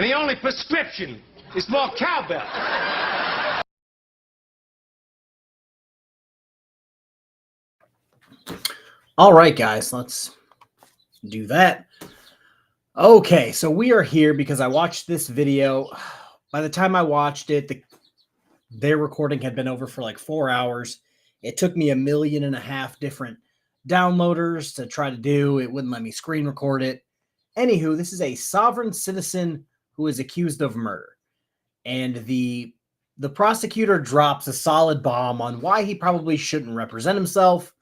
And the only prescription is more cowbell. All right, guys, let's do that. Okay, so we are here because I watched this video. By the time I watched it, their recording had been over for like 4 hours. It took me 1.5 million different downloaders to try to do. It wouldn't let me screen record it. Anywho, this is a sovereign citizen who is accused of murder. And the prosecutor drops a solid bomb on why he probably shouldn't represent himself,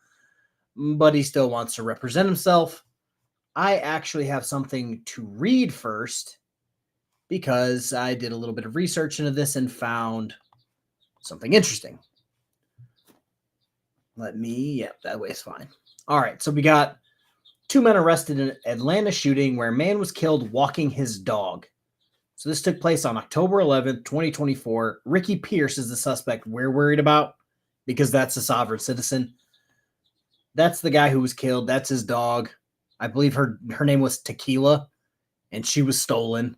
but he still wants to represent himself. I actually have something to read first because I did a little bit of research into this and found something interesting. That way is fine. All right, so we got 2 men arrested in an Atlanta shooting where a man was killed walking his dog. So this took place on October 11th, 2024. Ricky Pierce is the suspect we're worried about because that's a sovereign citizen. That's the guy who was killed. That's his dog. I believe her name was Tequila, and she was stolen.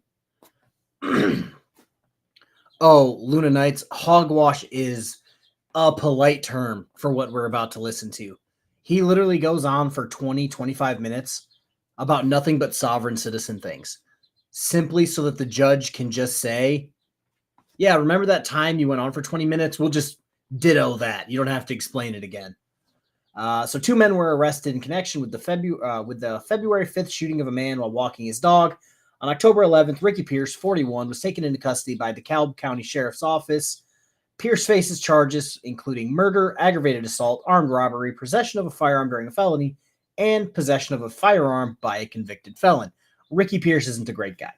Oh, Luna Knights, hogwash is a polite term for what we're about to listen to. He literally goes on for 20, 25 minutes about nothing but sovereign citizen things, simply so that the judge can just say, yeah, remember that time you went on for 20 minutes? We'll just ditto that. You don't have to explain it again. So 2 men were arrested in connection with the February 5th shooting of a man while walking his dog. On October 11th, Ricky Pierce, 41, was taken into custody by the DeKalb County Sheriff's Office. Pierce faces charges including murder, aggravated assault, armed robbery, possession of a firearm during a felony, and possession of a firearm by a convicted felon. Ricky Pierce isn't a great guy.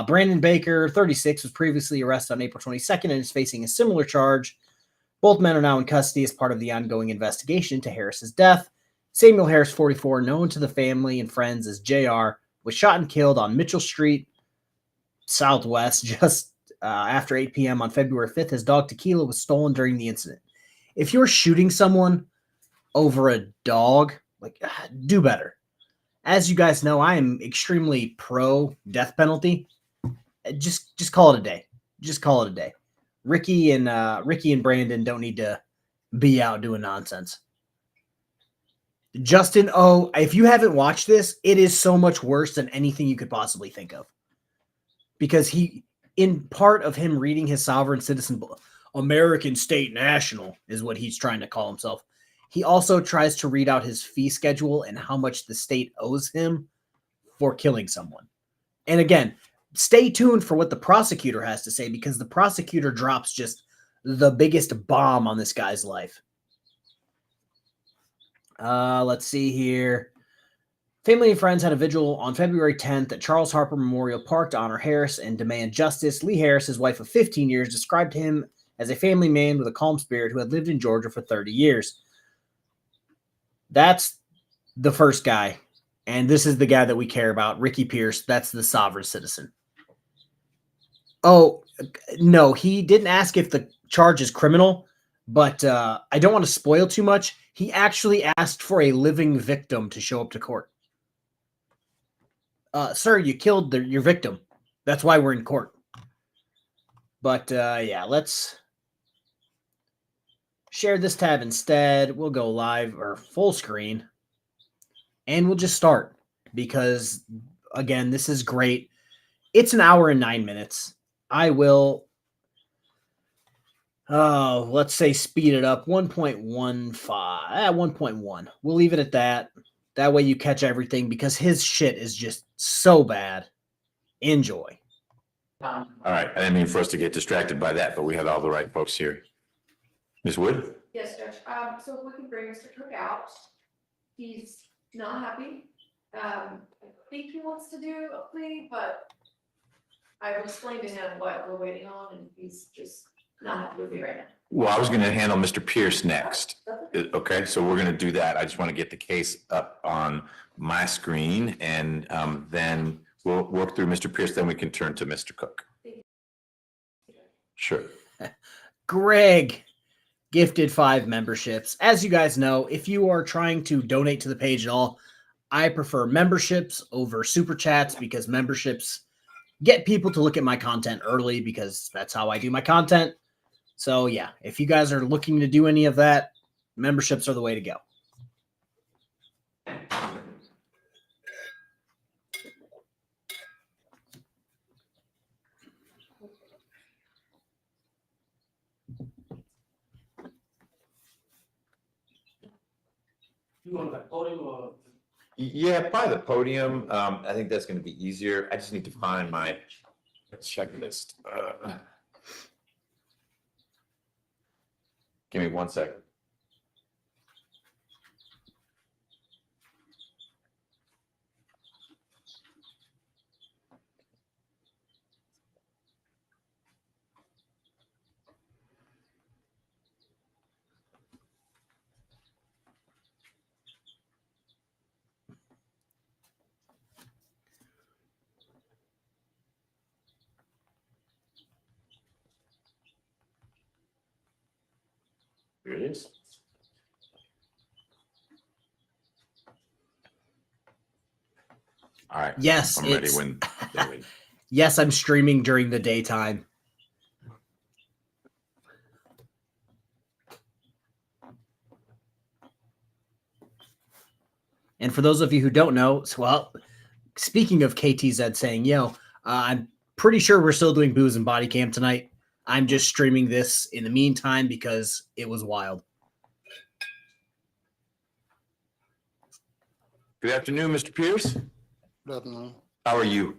Brandon Baker, 36, was previously arrested on April 22nd and is facing a similar charge. Both men are now in custody as part of the ongoing investigation into Harris's death. Samuel Harris, 44, known to the family and friends as JR, was shot and killed on Mitchell Street, Southwest, just after 8 p.m. on February 5th. His dog Tequila was stolen during the incident. If you're shooting someone over a dog, do better. As you guys know, I am extremely pro death penalty. Just call it a day. Just call it a day. Ricky and Brandon don't need to be out doing nonsense. Justin, if you haven't watched this, it is so much worse than anything you could possibly think of. Because in part of him reading his sovereign citizen, American State National is what he's trying to call himself. He also tries to read out his fee schedule and how much the state owes him for killing someone. And again, stay tuned for what the prosecutor has to say, because the prosecutor drops just the biggest bomb on this guy's life. Let's see here. Family and friends had a vigil on February 10th at Charles Harper Memorial Park to honor Harris and demand justice. Lee Harris, his wife of 15 years, described him as a family man with a calm spirit who had lived in Georgia for 30 years. That's the first guy. And this is the guy that we care about, Ricky Pierce. That's the sovereign citizen. Oh, no, he didn't ask if the charge is criminal, but I don't want to spoil too much. He actually asked for a living victim to show up to court. Sir, you killed your victim. That's why we're in court. But yeah, let's share this tab instead. We'll go live or full screen. And we'll just start because, again, this is great. It's 1 hour and 9 minutes. I will, let's say speed it up, 1.15, 1.1. We'll leave it at that. That way you catch everything because his shit is just so bad. Enjoy. All right. I didn't mean for us to get distracted by that, but we had all the right folks here. Ms. Wood? Yes, Judge. So if we can bring Mr. Cook out, he's not happy. I think he wants to do a plea, but I will explain to him what we're waiting on, and he's just not happy with me right now. Well, I was going to handle Mr. Pierce next. Okay, so we're going to do that. I just want to get the case up on my screen, and then we'll work through Mr. Pierce. Then we can turn to Mr. Cook. Sure. Greg gifted 5 memberships. As you guys know, if you are trying to donate to the page at all, I prefer memberships over super chats because memberships get people to look at my content early because that's how I do my content. So yeah, if you guys are looking to do any of that, memberships are the way to go. You want that podium or? Yeah, probably the podium. I think that's gonna be easier. I just need to find my checklist. Give me 1 second. Here it is. All right. Yes, I'm ready it's- when. they're ready. Yes, I'm streaming during the daytime. And for those of you who don't know, well, speaking of KTZ saying, yo, I'm pretty sure we're still doing booze and body cam tonight. I'm just streaming this in the meantime because it was wild. Good afternoon, Mr. Pierce. Good afternoon. How are you?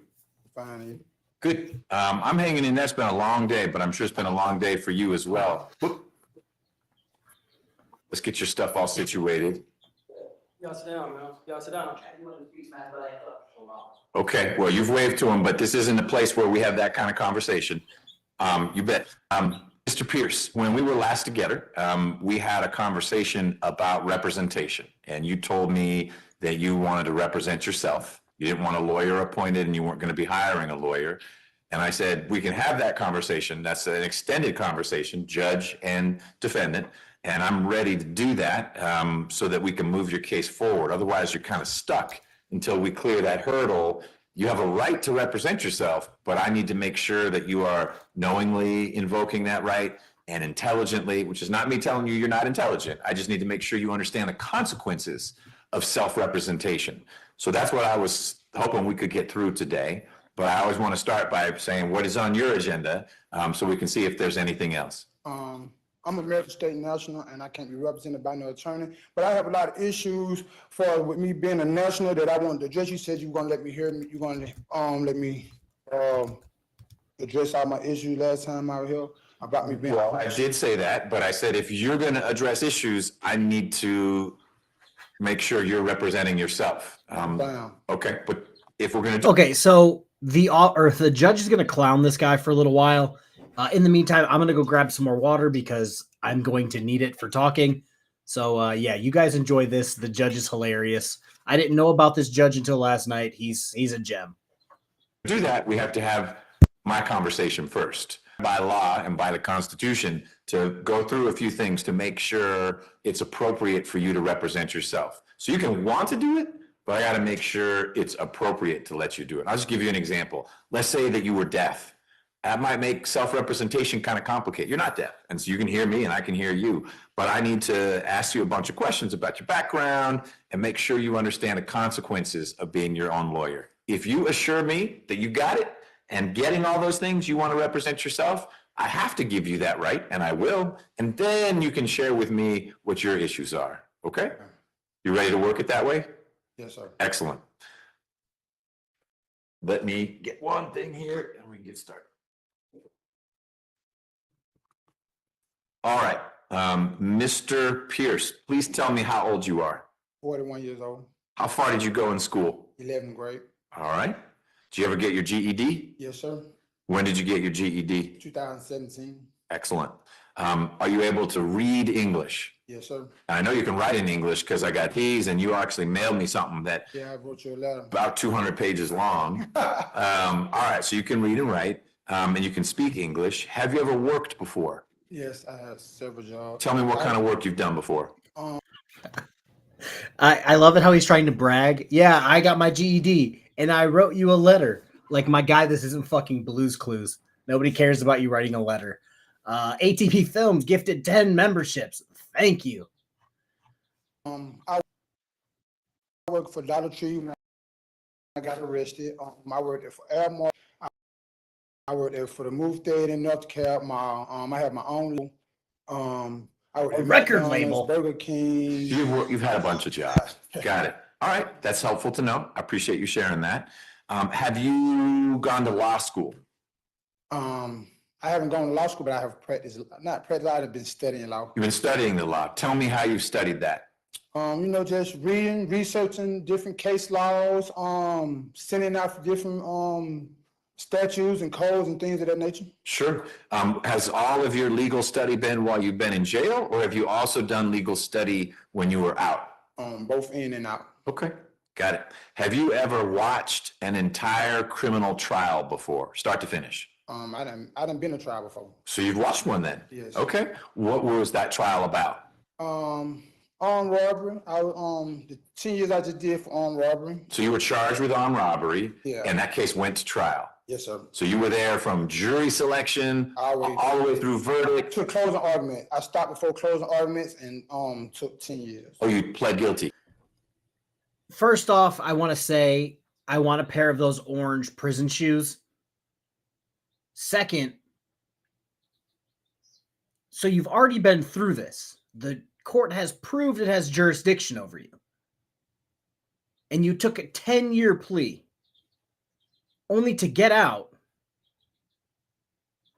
Fine. Good. I'm hanging in there. It's been a long day, but I'm sure it's been a long day for you as well. Whoop. Let's get your stuff all situated. Y'all sit down, man. Y'all sit down. Okay, well, you've waved to him, but this isn't a place where we have that kind of conversation. You bet. Mr. Pierce, when we were last together, we had a conversation about representation, and you told me that you wanted to represent yourself. You didn't want a lawyer appointed, and you weren't going to be hiring a lawyer. And I said, we can have that conversation. That's an extended conversation, judge and defendant. And I'm ready to do that so that we can move your case forward. Otherwise, you're kind of stuck until we clear that hurdle. You have a right to represent yourself, but I need to make sure that you are knowingly invoking that right and intelligently, which is not me telling you you're not intelligent. I just need to make sure you understand the consequences of self-representation. So that's what I was hoping we could get through today. But I always want to start by saying what is on your agenda so we can see if there's anything else. I'm a American State National and I can't be represented by no attorney, but I have a lot of issues for with me being a national that I want to address. You said you were gonna let me hear me, you're gonna let me address all my issues last time I was here about me being. Well, I did say that, but I said if you're going to address issues, I need to make sure you're representing yourself. Down. Okay, but if we're going to Okay, so the judge is going to clown this guy for a little while. In the meantime, I'm going to go grab some more water because I'm going to need it for talking. So yeah, you guys enjoy this. The judge is hilarious. I didn't know about this judge until last night. He's a gem. do that, we have to have my conversation first by law and by the Constitution to go through a few things to make sure it's appropriate for you to represent yourself. So you can want to do it, but I got to make sure it's appropriate to let you do it. I'll just give you an example. Let's say that you were deaf. That might make self-representation kind of complicated. You're not deaf, and so you can hear me and I can hear you, but I need to ask you a bunch of questions about your background and make sure you understand the consequences of being your own lawyer. If you assure me that you got it and getting all those things, you want to represent yourself, I have to give you that right, and I will, and then you can share with me what your issues are, okay? You ready to work it that way? Yes, sir. Excellent. Let me get one thing here and we can get started. All right, Mr. Pierce, please tell me how old you are. 41 years old, How far did you go in school? 11th grade. All right. Did you ever get your GED? Yes, sir. When did you get your GED? 2017. Excellent. Are you able to read English? Yes, sir. I know you can write in English because I got these and you actually mailed me something that Yeah, I wrote you a letter. about 200 pages long. All right, so you can read and write and you can speak English. Have you ever worked before? Yes, I had several jobs. Tell me what kind of work you've done before. I love it how he's trying to brag. Yeah, I got my GED and I wrote you a letter. Like, my guy, this isn't fucking Blue's Clues. Nobody cares about you writing a letter. ATP Films gifted 10 memberships. Thank you. I work for Dollar Tree when I got arrested. I worked there for Airmark. I worked there for the Move Theater in North Carolina. I have my own. I worked A at record McDonald's, label. Burger King. You've had a bunch of jobs. Got it. All right, that's helpful to know. I appreciate you sharing that. Have you gone to law school? I haven't gone to law school, but I have practiced. Not practiced. I've been studying law. You've been studying the law. Tell me how you've studied that. Just reading, researching different case laws, sending out for different statutes and codes and things of that nature. Sure. Has all of your legal study been while you've been in jail, or have you also done legal study when you were out? Both in and out. Okay, got it. Have you ever watched an entire criminal trial before, start to finish? I done been to trial before. So you've watched one then? Yes. Okay. What was that trial about? Armed robbery. The 10 years I just did for armed robbery. So you were charged with armed robbery, Yeah. and that case went to trial. Yes, sir. So you were there from jury selection all the way through verdict. To a closing argument. I stopped before closing arguments and took 10 years. Oh, you pled guilty. First off, I want to say I want a pair of those orange prison shoes. Second, so you've already been through this. The court has proved it has jurisdiction over you. And you took a 10-year plea only to get out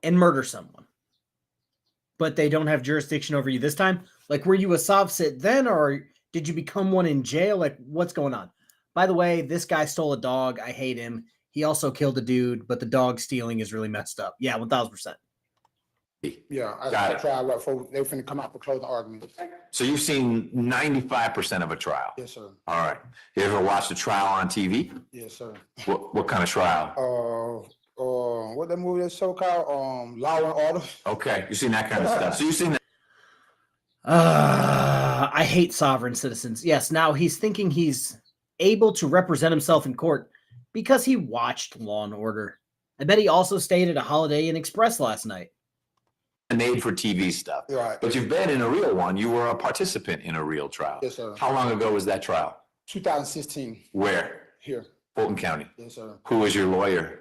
and murder someone. But they don't have jurisdiction over you this time? Like, were you a soft-sit then, or did you become one in jail? Like, what's going on? By the way, this guy stole a dog. I hate him. He also killed a dude, but the dog stealing is really messed up. Yeah, 1,000%. Yeah, I Got it. tried right before they were finna come out for closing argument. So you've seen 95% of a trial. Yes, sir. All right. You ever watched a trial on TV? Yes, sir. What kind of trial? What that movie that's so called? Law and Order. Okay, you've seen that kind of stuff. So you've seen that. I hate sovereign citizens. Yes, now he's thinking he's able to represent himself in court because he watched Law and Order. I bet he also stayed at a Holiday Inn Express last night. Made for TV stuff. Right. But you've been in a real one. You were a participant in a real trial. Yes, sir. How long ago was that trial? 2016 Where? here. Fulton County. Yes, sir. Who was your lawyer?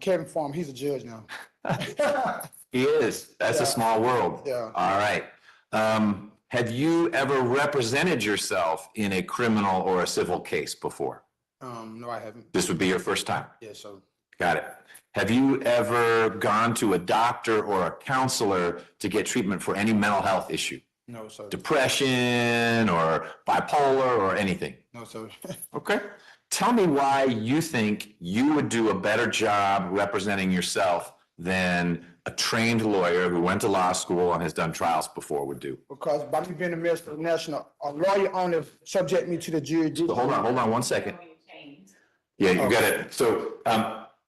Kevin Farm, he's a judge now. He is. That's Yeah. a small world. Yeah. All right. Have you ever represented yourself in a criminal or a civil case before? No, I haven't. This would be your first time. Yes, sir. Got it. Have you ever gone to a doctor or a counselor to get treatment for any mental health issue? No, sir. Depression or bipolar or anything? No, sir. Okay. Tell me why you think you would do a better job representing yourself than a trained lawyer who went to law school and has done trials before would do. Because by me being a Minister of National, a lawyer only subject me to the jurisdiction. So hold on 1 second. Yeah, you got it. So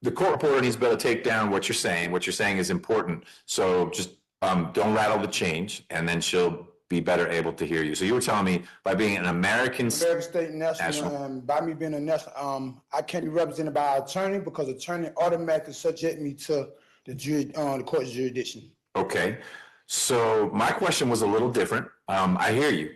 the court reporter needs to be able to take down what you're saying. What you're saying is important. So just don't rattle the change, and then she'll be better able to hear you. So you were telling me by being an American State and national, and by me being a national, I can't be represented by an attorney because attorney automatically subject me to the court's jurisdiction. Okay, so my question was a little different. I hear you.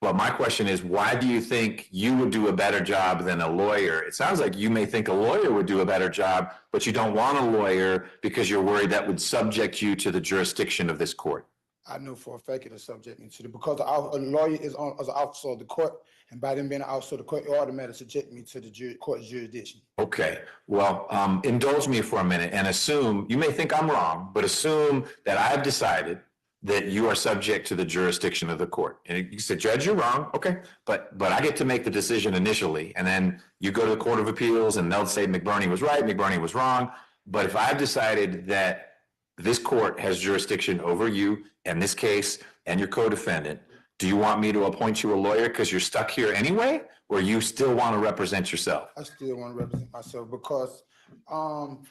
But my question is, why do you think you would do a better job than a lawyer? It sounds like you may think a lawyer would do a better job, but you don't want a lawyer because you're worried that would subject you to the jurisdiction of this court. I know for a fact it'll subject me to it because a lawyer is as an officer of the court, and by them being an officer of the court, it automatically subject me to the court's jurisdiction. Okay, well, indulge me for a minute and assume, you may think I'm wrong, but assume that I've decided that you are subject to the jurisdiction of the court. And you said, Judge, you're wrong. Okay, but I get to make the decision initially, and then you go to the Court of Appeals and they'll say McBurney was right, McBurney was wrong. But if I've decided that this court has jurisdiction over you and this case and your co-defendant, do you want me to appoint you a lawyer because you're stuck here anyway, or you still want to represent yourself? I still want to represent myself because I'm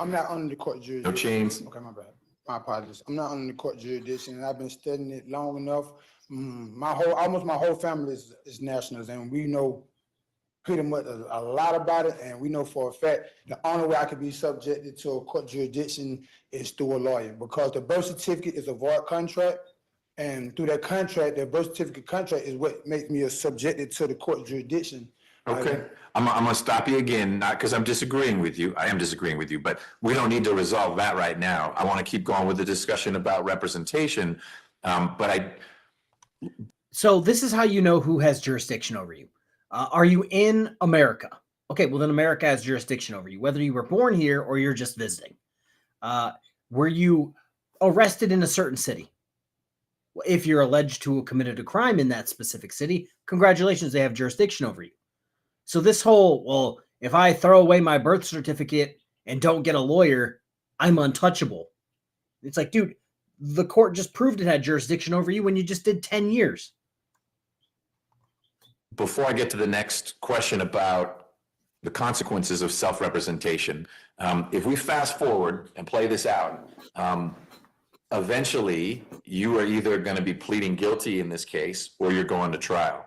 not under the court jurisdiction. No chains. Okay, my bad. My apologies. I'm not under the court jurisdiction, and I've been studying it long enough. Almost my whole family is nationals, and we know pretty much a lot about it, and we know for a fact, the only way I could be subjected to a court jurisdiction is through a lawyer, because the birth certificate is a void contract, and through that contract, the birth certificate contract is what makes me subjected to the court jurisdiction. Okay, I'm gonna stop you again, not because I'm disagreeing with you. I am disagreeing with you, but we don't need to resolve that right now. I want to keep going with the discussion about representation. So this is how you know who has jurisdiction over you. Are you in America? Okay, well then America has jurisdiction over you, whether you were born here or you're just visiting. Were you arrested in a certain city? If you're alleged to have committed a crime in that specific city, congratulations, they have jurisdiction over you. So this whole, well, if I throw away my birth certificate and don't get a lawyer, I'm untouchable. It's like, dude, the court just proved it had jurisdiction over you when you just did 10 years. Before I get to the next question about the consequences of self-representation, if we fast forward and play this out, eventually you are either going to be pleading guilty in this case or you're going to trial.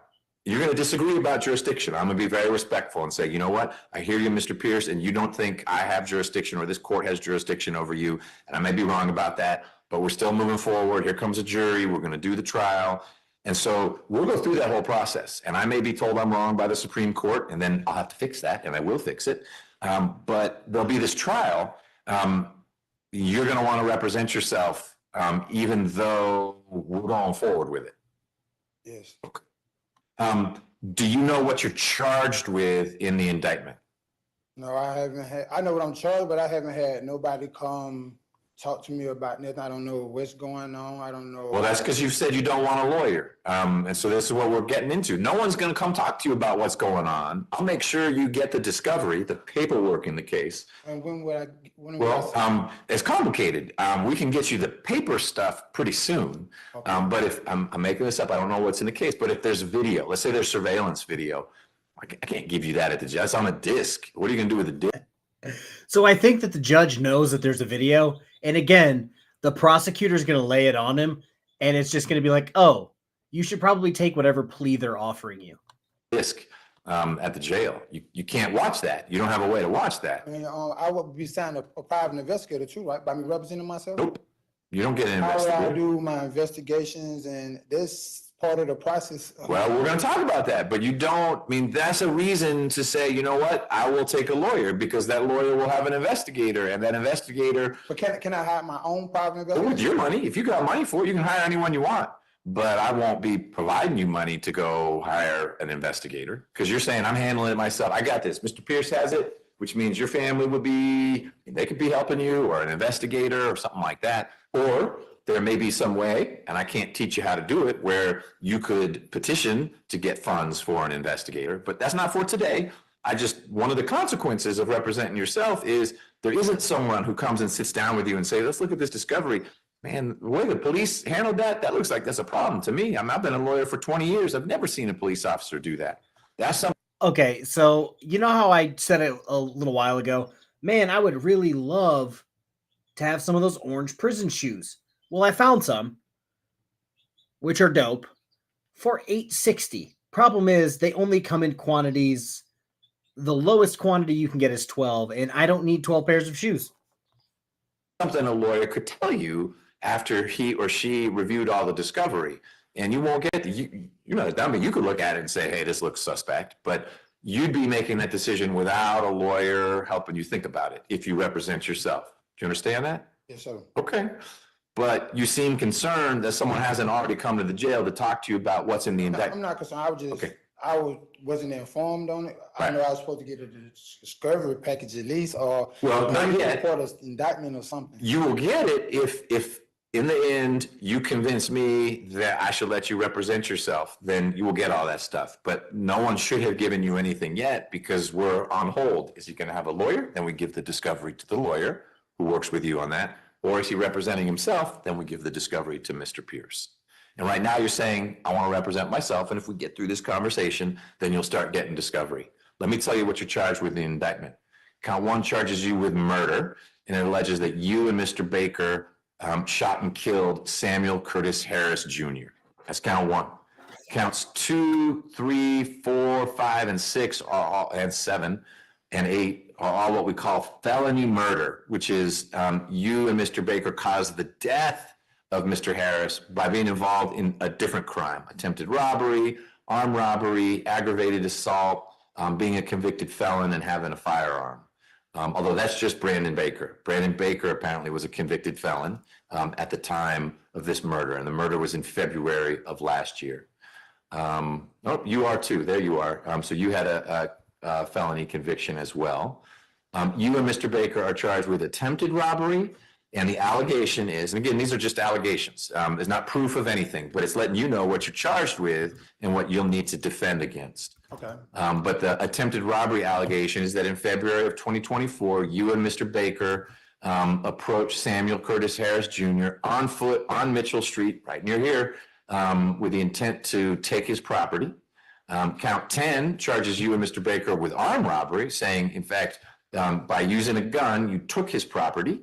You're going to disagree about jurisdiction. I'm going to be very respectful and say, you know what? I hear you, Mr. Pierce, and you don't think I have jurisdiction or this court has jurisdiction over you. And I may be wrong about that, but we're still moving forward. Here comes a jury. We're going to do the trial. And so we'll go through that whole process. And I may be told I'm wrong by the Supreme Court, and then I'll have to fix that, and I will fix it. But there'll be this trial. You're going to want to represent yourself, even though we're going forward with it. Yes. Okay. Do you know what you're charged with in the indictment? No, I haven't had, I know what I'm charged, but I haven't had nobody come talk to me about nothing. I don't know what's going on. I don't know. Well, that's because you said you don't want a lawyer. And so this is what we're getting into. No one's going to come talk to you about what's going on. I'll make sure you get the discovery, the paperwork in the case. And when would I? Well, it's complicated. We can get you the paper stuff pretty soon. Okay. But if I'm making this up, I don't know what's in the case. But if there's video, let's say there's surveillance video, I can't give you that at the judge. It's on a disc. What are you going to do with the disc? So I think that the judge knows that there's a video. And again, the prosecutor is going to lay it on him. And it's just going to be like, oh, you should probably take whatever plea they're offering you. Disc at the jail. You can't watch that. You don't have a way to watch that. And, I would be signing a private investigator too, right? By me representing myself? Nope. You don't get an How would I investigator. do my investigations and this part of the process? Well, we're going to talk about that, but you don't, I mean, that's a reason to say, you know what, I will take a lawyer because that lawyer will have an investigator and that investigator. But can I hire my own private investigator? With your money, if you got money for it, you can hire anyone you want. But I won't be providing you money to go hire an investigator because you're saying I'm handling it myself. I got this. Mr. Pierce has it, which means your family would be, they could be helping you or an investigator or something like that. Or there may be some way, and I can't teach you how to do it, where you could petition to get funds for an investigator, but that's not for today. One of the consequences of representing yourself is there isn't someone who comes and sits down with you and say, let's look at this discovery. Man, the way the police handled that looks like that's a problem to me. I've been a lawyer for 20 years. I've never seen a police officer do that. That's something. Okay, so you know how I said it a little while ago? Man, I would really love to have some of those orange prison shoes. Well, I found some, which are dope, for $8.60. Problem is, they only come in quantities. The lowest quantity you can get is 12, and I don't need 12 pairs of shoes. Something a lawyer could tell you after he or she reviewed all the discovery, and you won't get you could look at it and say, hey, this looks suspect, but you'd be making that decision without a lawyer helping you think about it if you represent yourself. Do you understand that? Yes, sir. Okay. But you seem concerned that someone hasn't already come to the jail to talk to you about what's in the indictment. I'm not concerned. I was just, Okay. wasn't informed on it. Right. I know I was supposed to get a discovery package at least, or Well, not yet. report an indictment or something. You will get it if in the end you convince me that I should let you represent yourself, then you will get all that stuff. But no one should have given you anything yet because we're on hold. Is he going to have a lawyer? Then we give the discovery to the lawyer who works with you on that. Or is he representing himself? Then we give the discovery to Mr. Pierce. And right now you're saying, I want to represent myself. And if we get through this conversation, then you'll start getting discovery. Let me tell you what you're charged with in the indictment. Count 1 charges you with murder, and it alleges that you and Mr. Baker shot and killed Samuel Curtis Harris Jr. That's count 1. Counts 2, 3, 4, 5, and 6 are all, and 7 and 8 are all what we call felony murder, which is you and Mr. Baker caused the death of Mr. Harris by being involved in a different crime: attempted robbery, armed robbery, aggravated assault, being a convicted felon, and having a firearm. Although that's just Brandon Baker. Brandon Baker apparently was a convicted felon at the time of this murder, and the murder was in February of last year. Oh, you are too. There you are. So you had a felony conviction as well. You and Mr. Baker are charged with attempted robbery, and the allegation is, and again, these are just allegations. There's not proof of anything, but it's letting you know what you're charged with and what you'll need to defend against. Okay. But the attempted robbery allegation is that in February of 2024, you and Mr. Baker approached Samuel Curtis Harris Jr. on foot on Mitchell Street, right near here, with the intent to take his property. Count 10 charges you and Mr. Baker with armed robbery, saying, in fact, by using a gun, you took his property.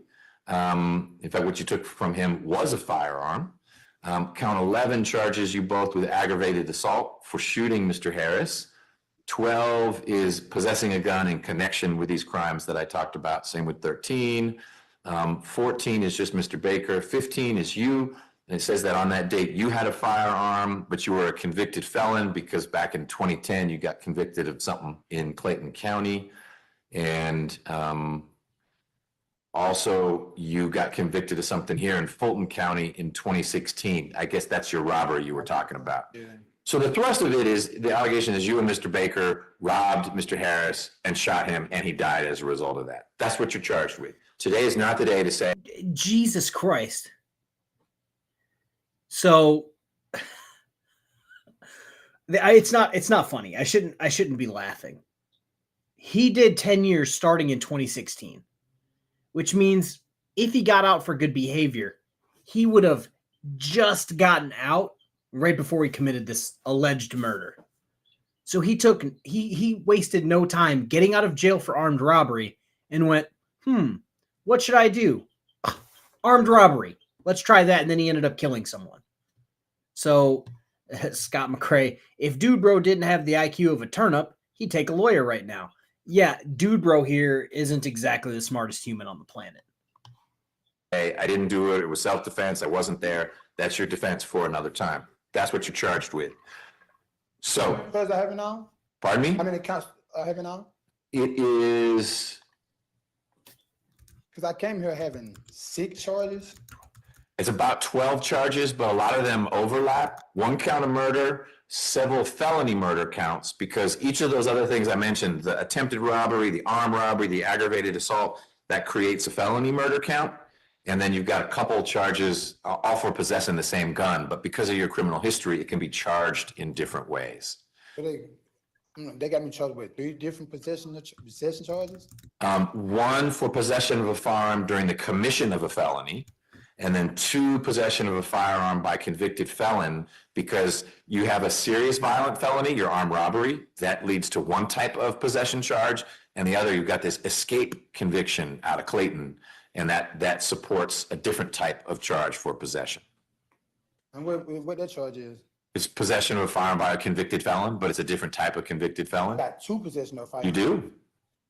In fact, what you took from him was a firearm. Count 11 charges you both with aggravated assault for shooting Mr. Harris. 12 is possessing a gun in connection with these crimes that I talked about. Same with 13. 14 is just Mr. Baker. 15 is you. And it says that on that date, you had a firearm, but you were a convicted felon because back in 2010, you got convicted of something in Clayton County. And also, you got convicted of something here in Fulton County in 2016. I guess that's your robbery you were talking about. Yeah. So the thrust of it is, the allegation is you and Mr. Baker robbed Mr. Harris and shot him, and he died as a result of that. That's what you're charged with. Today is not the day to say, Jesus Christ. So it's not funny. I shouldn't be laughing. He did 10 years starting in 2016, which means if he got out for good behavior, he would have just gotten out right before he committed this alleged murder. So he wasted no time getting out of jail for armed robbery and went, what should I do? Armed robbery. Let's try that. And then he ended up killing someone. So Scott McCrae, if Dude Bro didn't have the IQ of a turnip, he'd take a lawyer right now. Yeah, Dude Bro here isn't exactly the smartest human on the planet. hey, I didn't do it. It was self-defense. I wasn't there. That's your defense for another time. That's what you're charged with. So, Because I have it now? pardon me? How many counts I have it now? It is, Because I came here having 6 charges. it's about 12 charges, but a lot of them overlap. 1 count of murder, several felony murder counts, because each of those other things I mentioned, the attempted robbery, the armed robbery, the aggravated assault, that creates a felony murder count. And then you've got a couple charges, all for possessing the same gun, but because of your criminal history, it can be charged in different ways. So they got me charged with 3 different possession charges. 1 for possession of a firearm during the commission of a felony, and then 2 possession of a firearm by convicted felon, because you have a serious violent felony, your armed robbery, that leads to 1 type of possession charge, and the other, you've got this escape conviction out of Clayton, and that supports a different type of charge for possession. And what that charge is? It's possession of a firearm by a convicted felon, but it's a different type of convicted I felon. got 2 possession of firearms. You do?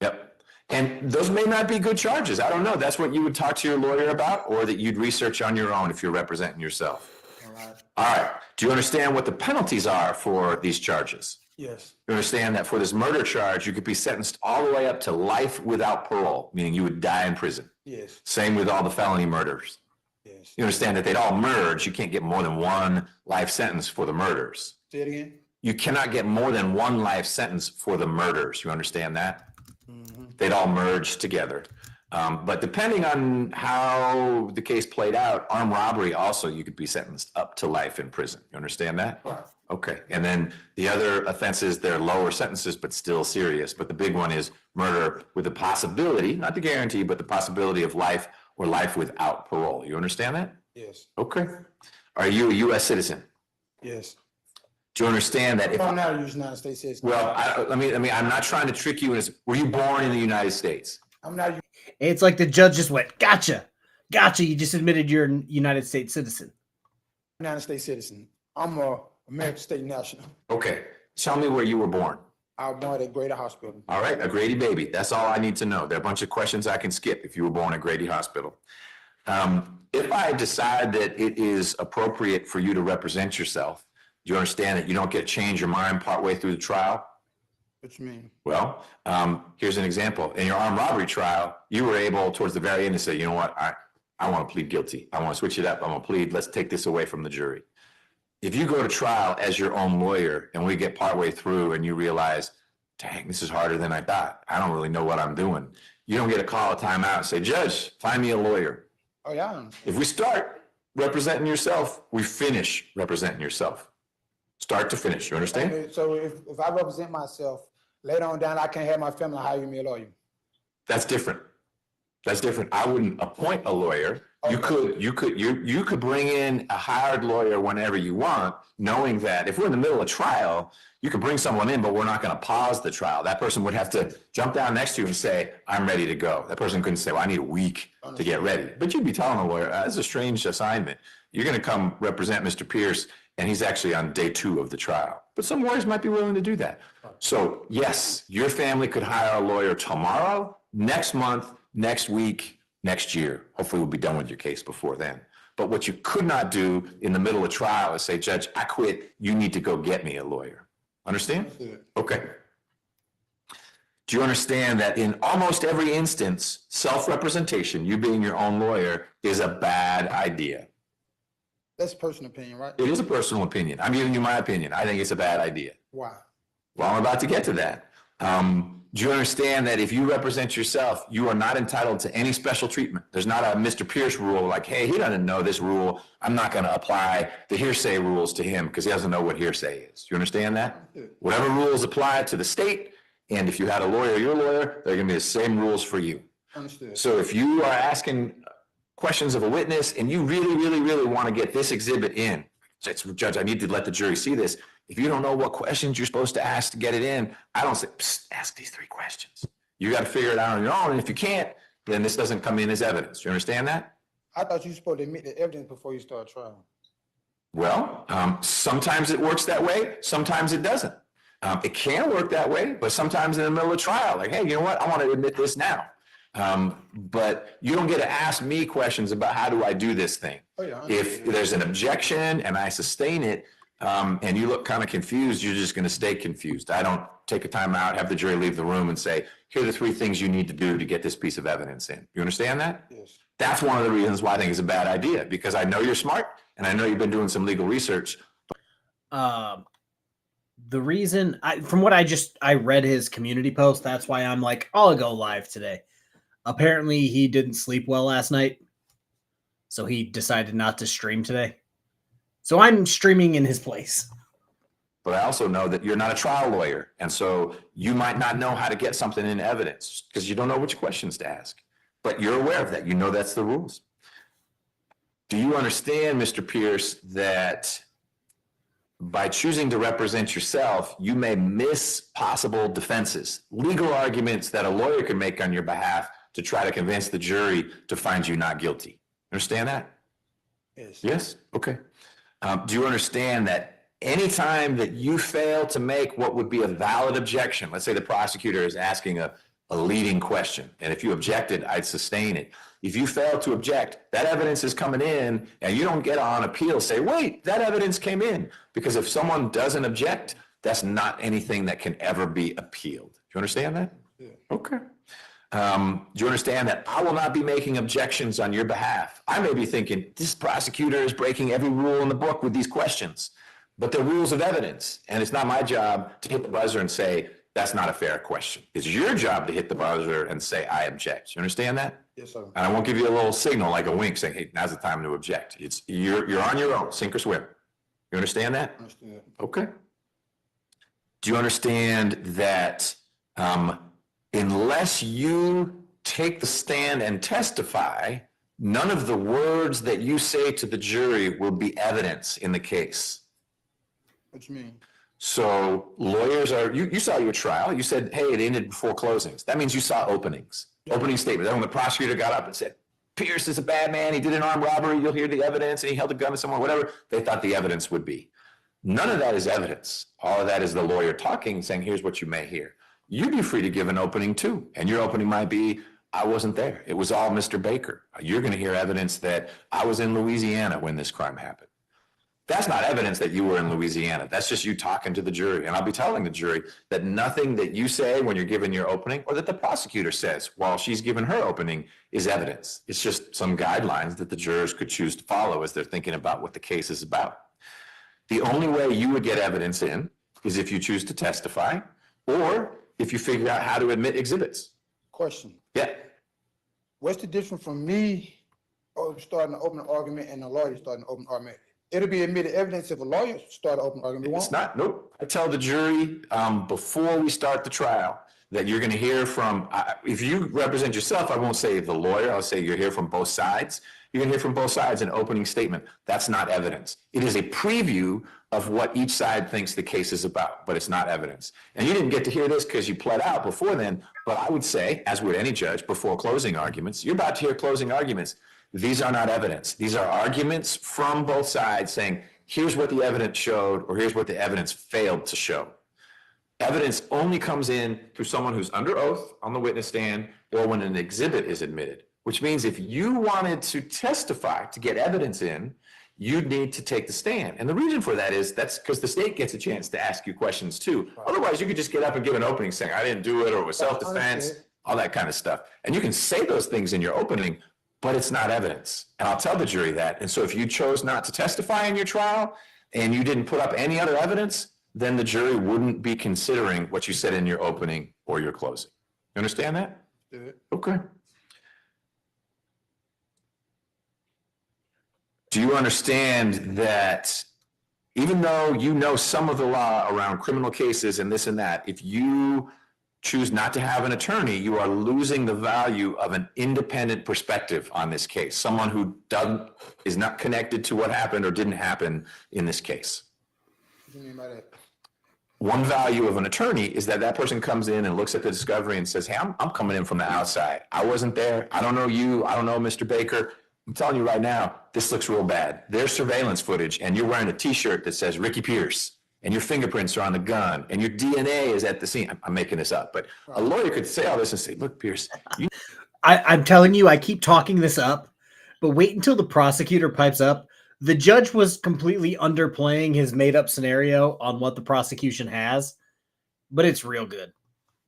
Yep. And those may not be good charges. I don't know. That's what you would talk to your lawyer about, or that you'd research on your own if you're representing yourself. All right. All right. Do you understand what the penalties are for these charges? Yes. You understand that for this murder charge, you could be sentenced all the way up to life without parole, meaning you would die in prison. Yes. Same with all the felony murders. Yes. You understand that they'd all merge. You can't get more than 1 life sentence for the murders. Say it again. You cannot get more than 1 life sentence for the murders. You understand that? They'd all merge together. But depending on how the case played out, armed robbery also, you could be sentenced up to life in prison. You understand that? Right. Okay. And then the other offenses, they're lower sentences, but still serious. But the big one is murder with the possibility, not the guarantee, but the possibility of life or life without parole. You understand that? Yes. Okay. Are you a U.S. citizen? Yes. Do you understand that if, I'm not a United States citizen. well, I'm not trying to trick you. Were you born in the United States? I'm not a It's like the judge just went, gotcha. You just admitted you're a United States citizen. United States citizen. I'm a American State National. Okay, tell me where you were born. I was born at Greater Hospital. All right, a Grady baby. That's all I need to know. There are a bunch of questions I can skip if you were born at Grady Hospital. If I decide that it is appropriate for you to represent yourself, do you understand that you don't get to change your mind partway through the trial? What you mean? Well, here's an example. In your armed robbery trial, you were able towards the very end to say, you know what, I want to plead guilty. I want to switch it up. I'm going to plead. Let's take this away from the jury. If you go to trial as your own lawyer and we get partway through and you realize, dang, this is harder than I thought. I don't really know what I'm doing. You don't get a call a timeout and say, Judge, find me a lawyer. Oh, yeah. If we start representing yourself, we finish representing yourself. Start to finish. You understand? Okay, so if I represent myself, later on down, I can't have my family hire me a lawyer. That's different. That's different. I wouldn't appoint a lawyer. You could bring in a hired lawyer whenever you want, knowing that if we're in the middle of trial, you could bring someone in, but we're not going to pause the trial. That person would have to jump down next to you and say, I'm ready to go. That person couldn't say, well, I need a week to get ready. But you'd be telling a lawyer, it's a strange assignment. You're going to come represent Mr. Pierce, and he's actually on day 2 of the trial. But some lawyers might be willing to do that. So yes, your family could hire a lawyer tomorrow, next month, next week, next year. Hopefully we'll be done with your case before then. But what you could not do in the middle of trial is say, Judge, I quit. You need to go get me a lawyer. Understand? Okay. Do you understand that in almost every instance, self-representation, you being your own lawyer, is a bad idea? That's personal opinion, right? It is a personal opinion. I'm giving you my opinion. I think it's a bad idea. Why? Well, I'm about to get to that. Do you understand that if you represent yourself, you are not entitled to any special treatment? There's not a Mr. Pierce rule like, hey, he doesn't know this rule. I'm not going to apply the hearsay rules to him because he doesn't know what hearsay is. You understand that? Whatever rules apply to the state, and if you had a lawyer, your lawyer, they're going to be the same rules for you. Understood. So if you are asking questions of a witness and you really, really, really want to get this exhibit in, Judge, I need to let the jury see this. If you don't know what questions you're supposed to ask to get it in, I don't say, ask these 3 questions. You got to figure it out on your own. And if you can't, then this doesn't come in as evidence. You understand that? I thought you were supposed to admit the evidence before you start trial. Well, sometimes it works that way. Sometimes it doesn't. It can work that way, but sometimes in the middle of trial, like, hey, you know what? I want to admit this now. But you don't get to ask me questions about how do I do this thing. Oh, yeah, if there's an objection and I sustain it, and you look kind of confused, you're just going to stay confused. I don't take a time out, have the jury leave the room and say, here are the 3 things you need to do to get this piece of evidence in. You understand that? Yes. That's one of the reasons why I think it's a bad idea, because I know you're smart and I know you've been doing some legal research. The reason from what I read his community post, that's why I'm like, I'll go live today. Apparently he didn't sleep well last night, so he decided not to stream today. So I'm streaming in his place. But I also know that you're not a trial lawyer, and so you might not know how to get something in evidence because you don't know which questions to ask. But you're aware of that. You know that's the rules. Do you understand, Mr. Pierce, that by choosing to represent yourself, you may miss possible defenses, legal arguments that a lawyer could make on your behalf to try to convince the jury to find you not guilty? Understand that? Yes. Yes? Okay. Do you understand that anytime that you fail to make what would be a valid objection, let's say the prosecutor is asking a leading question, and if you objected, I'd sustain it. If you fail to object, that evidence is coming in, and you don't get on appeal, say, wait, that evidence came in. Because if someone doesn't object, that's not anything that can ever be appealed. Do you understand that? Yeah. Okay. Do you understand that I will not be making objections on your behalf? I may be thinking, this prosecutor is breaking every rule in the book with these questions, but they're rules of evidence, and it's not my job to hit the buzzer and say, that's not a fair question. It's your job to hit the buzzer and say, I object. You understand that? Yes, sir. And I won't give you a little signal like a wink saying, hey, now's the time to object. You're on your own, sink or swim. You understand that? Understood. Okay. Do you understand that unless you take the stand and testify, none of the words that you say to the jury will be evidence in the case? What you mean? So lawyers are, you saw your trial, you said, hey, it ended before closings. That means you saw openings, opening statements. Then when the prosecutor got up and said, Pierce is a bad man, he did an armed robbery, you'll hear the evidence, and he held a gun to someone, whatever they thought the evidence would be. None of that is evidence. All of that is the lawyer talking, saying, here's what you may hear. You'd be free to give an opening too. And your opening might be, I wasn't there. It was all Mr. Baker. You're going to hear evidence that I was in Louisiana when this crime happened. That's not evidence that you were in Louisiana. That's just you talking to the jury. And I'll be telling the jury that nothing that you say when you're giving your opening or that the prosecutor says while she's giving her opening is evidence. It's just some guidelines that the jurors could choose to follow as they're thinking about what the case is about. The only way you would get evidence in is if you choose to testify or if you figure out how to admit exhibits. Question. Yeah. What's the difference from me starting an open argument and a lawyer starting an open argument? It'll be admitted evidence if a lawyer started an open argument. It's not, nope. I tell the jury before we start the trial that you're going to hear from, if you represent yourself, I won't say the lawyer, I'll say you'll hear from both sides. You're going to hear from both sides an opening statement. That's not evidence. It is a preview of what each side thinks the case is about, but it's not evidence. And you didn't get to hear this because you pled out before then, but I would say, as would any judge before closing arguments, you're about to hear closing arguments. These are not evidence. These are arguments from both sides saying, here's what the evidence showed, or here's what the evidence failed to show. Evidence only comes in through someone who's under oath on the witness stand or when an exhibit is admitted, which means if you wanted to testify to get evidence in, you'd need to take the stand. And the reason for that is that's because the state gets a chance to ask you questions too. Otherwise, you could just get up and give an opening saying, I didn't do it, or it was self-defense, all that kind of stuff. And you can say those things in your opening, but it's not evidence. And I'll tell the jury that. And so if you chose not to testify in your trial and you didn't put up any other evidence, then the jury wouldn't be considering what you said in your opening or your closing. You understand that? Yeah. Okay. Do you understand that even though you know some of the law around criminal cases and this and that, if you choose not to have an attorney, you are losing the value of an independent perspective on this case, someone who is not connected to what happened or didn't happen in this case. What do you mean by that? One value of an attorney is that that person comes in and looks at the discovery and says, hey, I'm coming in from the outside. I wasn't there. I don't know you. I don't know Mr. Baker. I'm telling you right now, this looks real bad. There's surveillance footage and you're wearing a t-shirt that says Ricky Pierce and your fingerprints are on the gun and your DNA is at the scene. I'm making this up, but a lawyer could say all this and say, look, Pierce, I'm telling you, I keep talking this up, but wait until the prosecutor pipes up. The judge was completely underplaying his made-up scenario on what the prosecution has, but it's real good.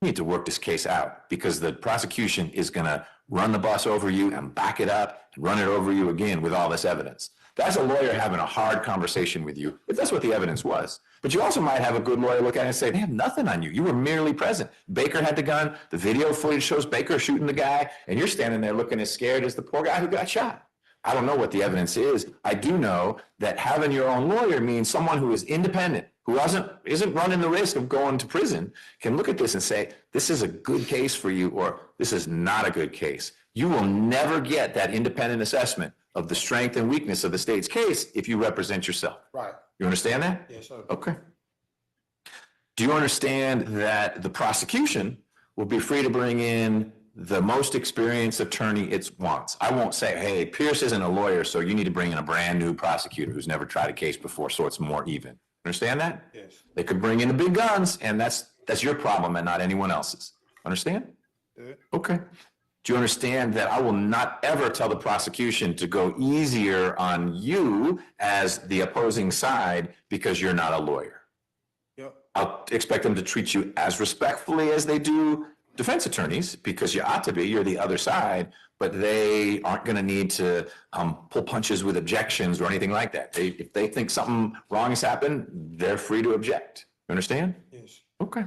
you need to work this case out because the prosecution is going to run the bus over you and back it up and run it over you again with all this evidence. That's a lawyer having a hard conversation with you, if that's what the evidence was. But you also might have a good lawyer look at it and say, they have nothing on you. You were merely present. Baker had the gun. The video footage shows Baker shooting the guy, and you're standing there looking as scared as the poor guy who got shot. I don't know what the evidence is. I do know that having your own lawyer means someone who is independent, who isn't running the risk of going to prison, can look at this and say, this is a good case for you, or this is not a good case. You will never get that independent assessment of the strength and weakness of the state's case if you represent yourself. Right. You understand that? Yes, sir. Okay. Do you understand that the prosecution will be free to bring in the most experienced attorney it wants? I won't say, hey, Pierce isn't a lawyer, so you need to bring in a brand new prosecutor who's never tried a case before, so it's more even. Understand that? Yes. They could bring in the big guns, and that's your problem and not anyone else's. Understand? Good. Okay. Do you understand that I will not ever tell the prosecution to go easier on you as the opposing side because you're not a lawyer? Yep. I'll expect them to treat you as respectfully as they do defense attorneys, because you ought to be, you're the other side, but they aren't going to need to pull punches with objections or anything like that. If they think something wrong has happened, they're free to object. You understand? Yes. Okay.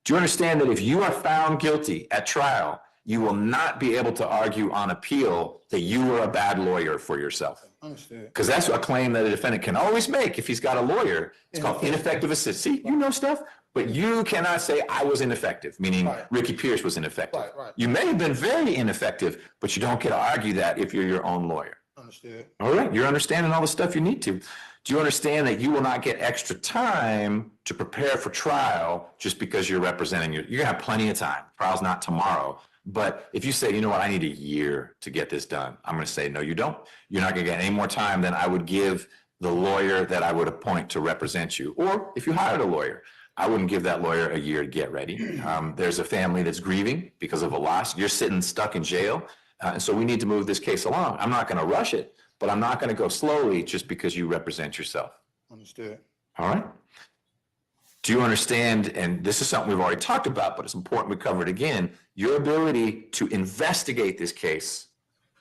Do you understand that if you are found guilty at trial, you will not be able to argue on appeal that you were a bad lawyer for yourself? Understood. Because that's a claim that a defendant can always make if he's got a lawyer. It's called ineffective assistance. See, you know stuff, but you cannot say I was ineffective, meaning Right. Ricky Pierce was ineffective. Right. You may have been very ineffective, but you don't get to argue that if you're your own lawyer. Understood. All right, you're understanding all the stuff you need to. Do you understand that you will not get extra time to prepare for trial just because you're representing you're gonna have plenty of time. Trial's not tomorrow. But if you say, you know what, I need a year to get this done, I'm going to say, no, you don't. You're not going to get any more time than I would give the lawyer that I would appoint to represent you. Or if you hired a lawyer, I wouldn't give that lawyer a year to get ready. There's a family that's grieving because of a loss. You're sitting stuck in jail. And so we need to move this case along. I'm not going to rush it, but I'm not going to go slowly just because you represent yourself. Understood. All right? Do you understand, and this is something we've already talked about, but it's important we cover it again, your ability to investigate this case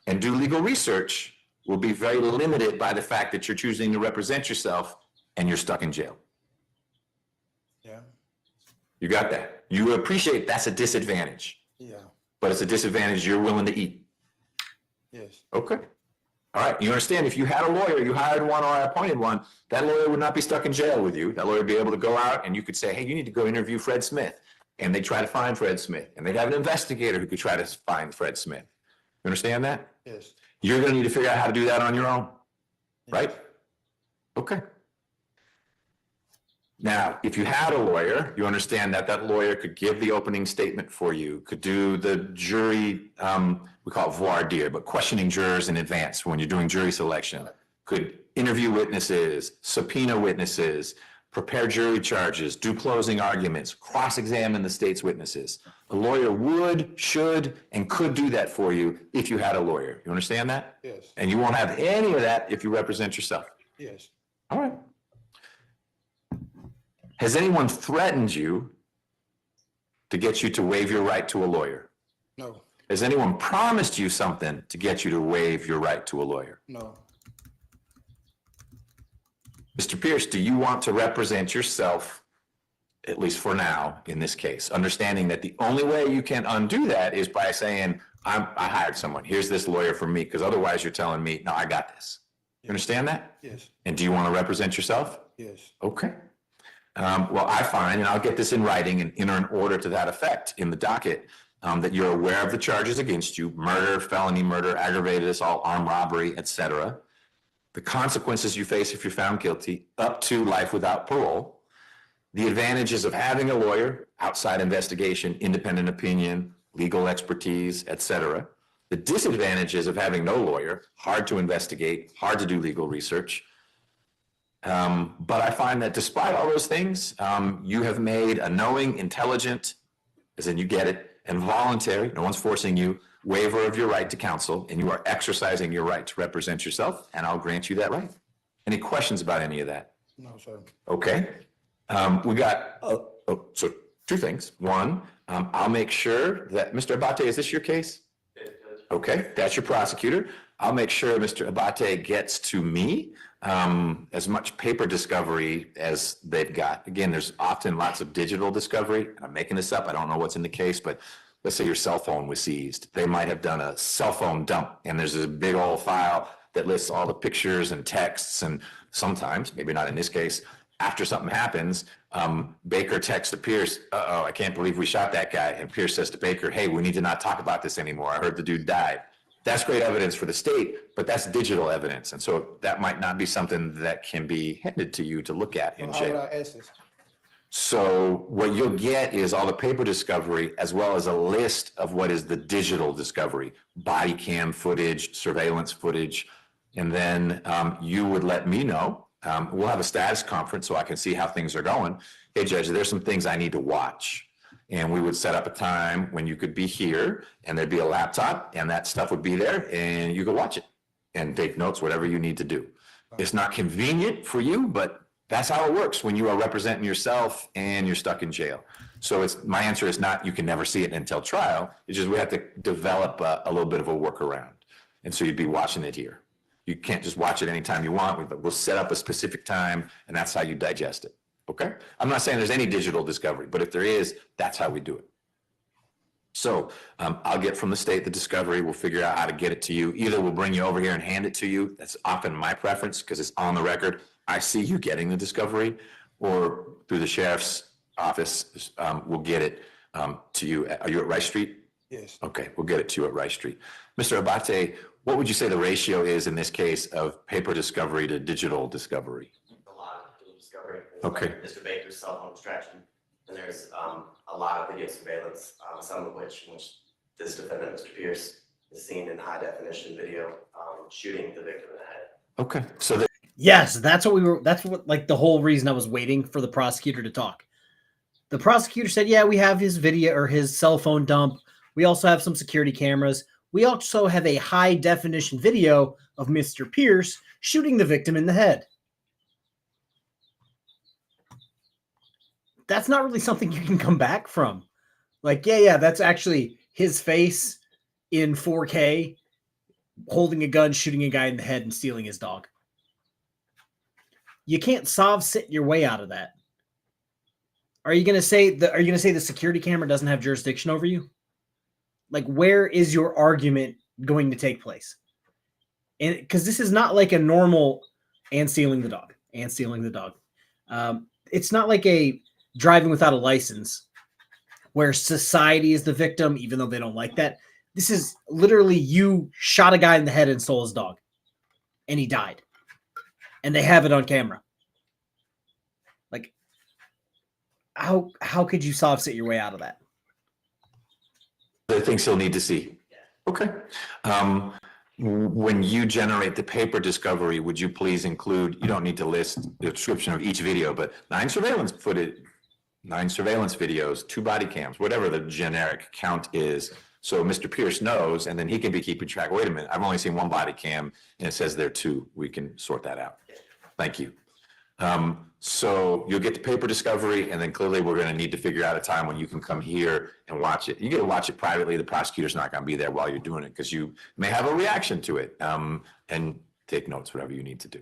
and do legal research will be very limited by the fact that you're choosing to represent yourself and you're stuck in jail. Yeah. You got that? You appreciate that's a disadvantage, Yeah. but it's a disadvantage you're willing to eat. Yes. Okay. All right. You understand if you had a lawyer, you hired one or I appointed one, that lawyer would not be stuck in jail with you. That lawyer would be able to go out and you could say, hey, you need to go interview Fred Smith. And they try to find Fred Smith. And they'd have an investigator who could try to find Fred Smith. You understand that? Yes. You're going to need to figure out how to do that on your own. Right? Okay. Now, if you had a lawyer, you understand that that lawyer could give the opening statement for you, could do the jury, we call it voir dire, but questioning jurors in advance when you're doing jury selection, could interview witnesses, subpoena witnesses, prepare jury charges, do closing arguments, cross-examine the state's witnesses. A lawyer would, should, and could do that for you if you had a lawyer. You understand that? Yes. And you won't have any of that if you represent yourself. Yes. All right. Has anyone threatened you to get you to waive your right to a lawyer? No. Has anyone promised you something to get you to waive your right to a lawyer? No. Mr. Pierce, do you want to represent yourself, at least for now, in this case, understanding that the only way you can undo that is by saying, I hired someone, here's this lawyer for me, because otherwise you're telling me, no, I got this. You understand that? Yes. And do you want to represent yourself? Yes. Okay. Well, I find, and I'll get this in writing and enter an order to that effect in the docket, that you're aware of the charges against you, murder, felony murder, aggravated assault, armed robbery, etc. The consequences you face if you're found guilty, up to life without parole, the advantages of having a lawyer, outside investigation, independent opinion, legal expertise, etc. The disadvantages of having no lawyer, hard to investigate, hard to do legal research. But I find that despite all those things, you have made a knowing, intelligent, as in you get it, and voluntary, no one's forcing you, waiver of your right to counsel, and you are exercising your right to represent yourself, and I'll grant you that right. Any questions about any of that? No, sir. Okay. We got, so two things. One, I'll make sure that, Mr. Abate, is this your case? Okay, that's your prosecutor. I'll make sure Mr. Abate gets to me as much paper discovery as they've got. Again, there's often lots of digital discovery. I'm making this up. I don't know what's in the case, but let's say your cell phone was seized. They might have done a cell phone dump, and there's a big old file that lists all the pictures and texts, and sometimes, maybe not in this case, after something happens, Baker texts to Pierce, uh-oh, I can't believe we shot that guy. And Pierce says to Baker, hey, we need to not talk about this anymore. I heard the dude died. That's great evidence for the state, but that's digital evidence. And so that might not be something that can be handed to you to look at in How would jail. I access? So what you'll get is all the paper discovery as well as a list of what is the digital discovery, body cam footage, surveillance footage. And then you would let me know. We'll have a status conference so I can see how things are going. Hey, Judge, there's some things I need to watch. And we would set up a time when you could be here and there'd be a laptop and that stuff would be there and you could watch it and take notes, whatever you need to do. It's not convenient for you, but that's how it works when you are representing yourself and you're stuck in jail. So my answer is not you can never see it until trial. It's just we have to develop a little bit of a workaround. And so you'd be watching it here. You can't just watch it anytime you want. We'll set up a specific time and that's how you digest it. Okay? I'm not saying there's any digital discovery, but if there is, that's how we do it. So I'll get from the state the discovery. We'll figure out how to get it to you. Either we'll bring you over here and hand it to you. That's often my preference because it's on the record. I see you getting the discovery, or through the sheriff's office, we'll get it to you. Are you at Rice Street? Yes. Okay, we'll get it to you at Rice Street. Mr. Abate, what would you say the ratio is in this case of paper discovery to digital discovery? A lot of digital discovery. Okay. Like Mr. Baker's cell phone extraction, and there's a lot of video surveillance, some of which this defendant, Mr. Pierce, is seen in high definition video shooting the victim in the head. Okay, so Yes, that's what like the whole reason I was waiting for the prosecutor to talk. The prosecutor said, yeah, we have his video or his cell phone dump. We also have some security cameras. We also have a high definition video of Mr. Pierce shooting the victim in the head. That's not really something you can come back from. Like, yeah, that's actually his face in 4K holding a gun, shooting a guy in the head, and stealing his dog. You can't sit your way out of that. Are you gonna say the security camera doesn't have jurisdiction over you? Like, where is your argument going to take place? And because this is not like a normal and stealing the dog. It's not like a driving without a license where society is the victim, even though they don't like that. This is literally you shot a guy in the head and stole his dog, and he died, and they have it on camera. Like, how could you sit your way out of that? Other things he'll need to see. Okay. When you generate the paper discovery, would you please include, you don't need to list the description of each video, but 9 surveillance videos, 2 body cams, whatever the generic count is. So Mr. Pierce knows, and then he can be keeping track. Wait a minute, I've only seen 1 body cam and it says there are 2. We can sort that out. Thank you. So you'll get the paper discovery, and then clearly we're going to need to figure out a time when you can come here and watch it. You get to watch it privately. The prosecutor's not going to be there while you're doing it because you may have a reaction to it, and take notes, whatever you need to do.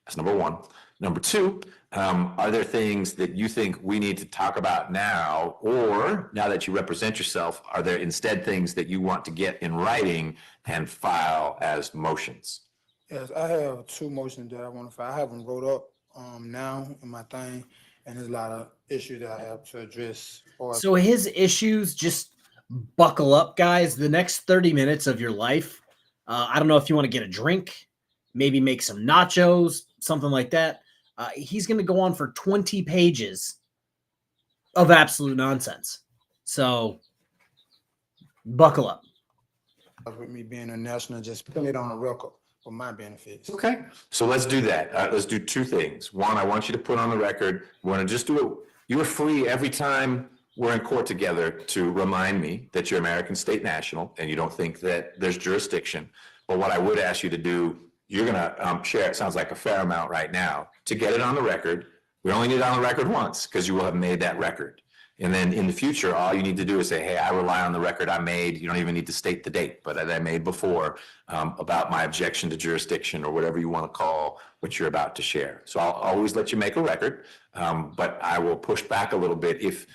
That's number 1. Number 2, are there things that you think we need to talk about now, or now that you represent yourself, are there instead things that you want to get in writing and file as motions? Yes, I have 2 motions that I want to file. I have them wrote up now in my thing, and there's a lot of issues that I have to address. So his issues, just buckle up, guys. The next 30 minutes of your life, I don't know if you want to get a drink, maybe make some nachos, something like that. He's going to go on for 20 pages of absolute nonsense. So buckle up. With me being a national, just put it on a record for my benefits. Okay, so let's do that. Let's do 2 things. 1, I want you to put on the record, we want to just do it. You are free every time we're in court together to remind me that you're American State National and you don't think that there's jurisdiction. But what I would ask you to do, you're going to share, it sounds like a fair amount right now, to get it on the record. We only need it on the record once because you will have made that record. And then in the future, all you need to do is say, hey, I rely on the record I made. You don't even need to state the date, but that I made before about my objection to jurisdiction or whatever you want to call what you're about to share. So I'll always let you make a record, but I will push back a little bit if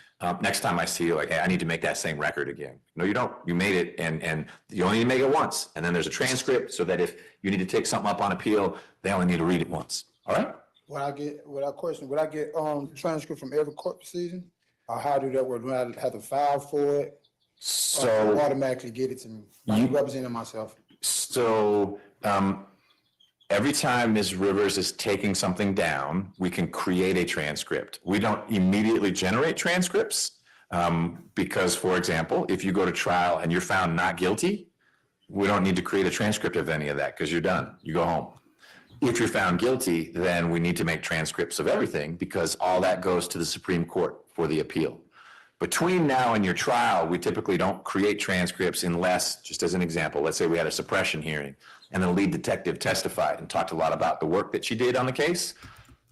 next time I see you, like, hey, I need to make that same record again. No, you don't. You made it, and you only need to make it once. And then there's a transcript so that if you need to take something up on appeal, they only need to read it once. All right? Would I get transcript from every court proceeding? Or how do that work? Do I have to file for it? So or automatically get it to me? I'm representing myself. So every time Ms. Rivers is taking something down, we can create a transcript. We don't immediately generate transcripts because, for example, if you go to trial and you're found not guilty, we don't need to create a transcript of any of that because you're done. You go home. If you're found guilty, then we need to make transcripts of everything because all that goes to the Supreme Court for the appeal. Between now and your trial, we typically don't create transcripts unless, just as an example, let's say we had a suppression hearing and the lead detective testified and talked a lot about the work that she did on the case.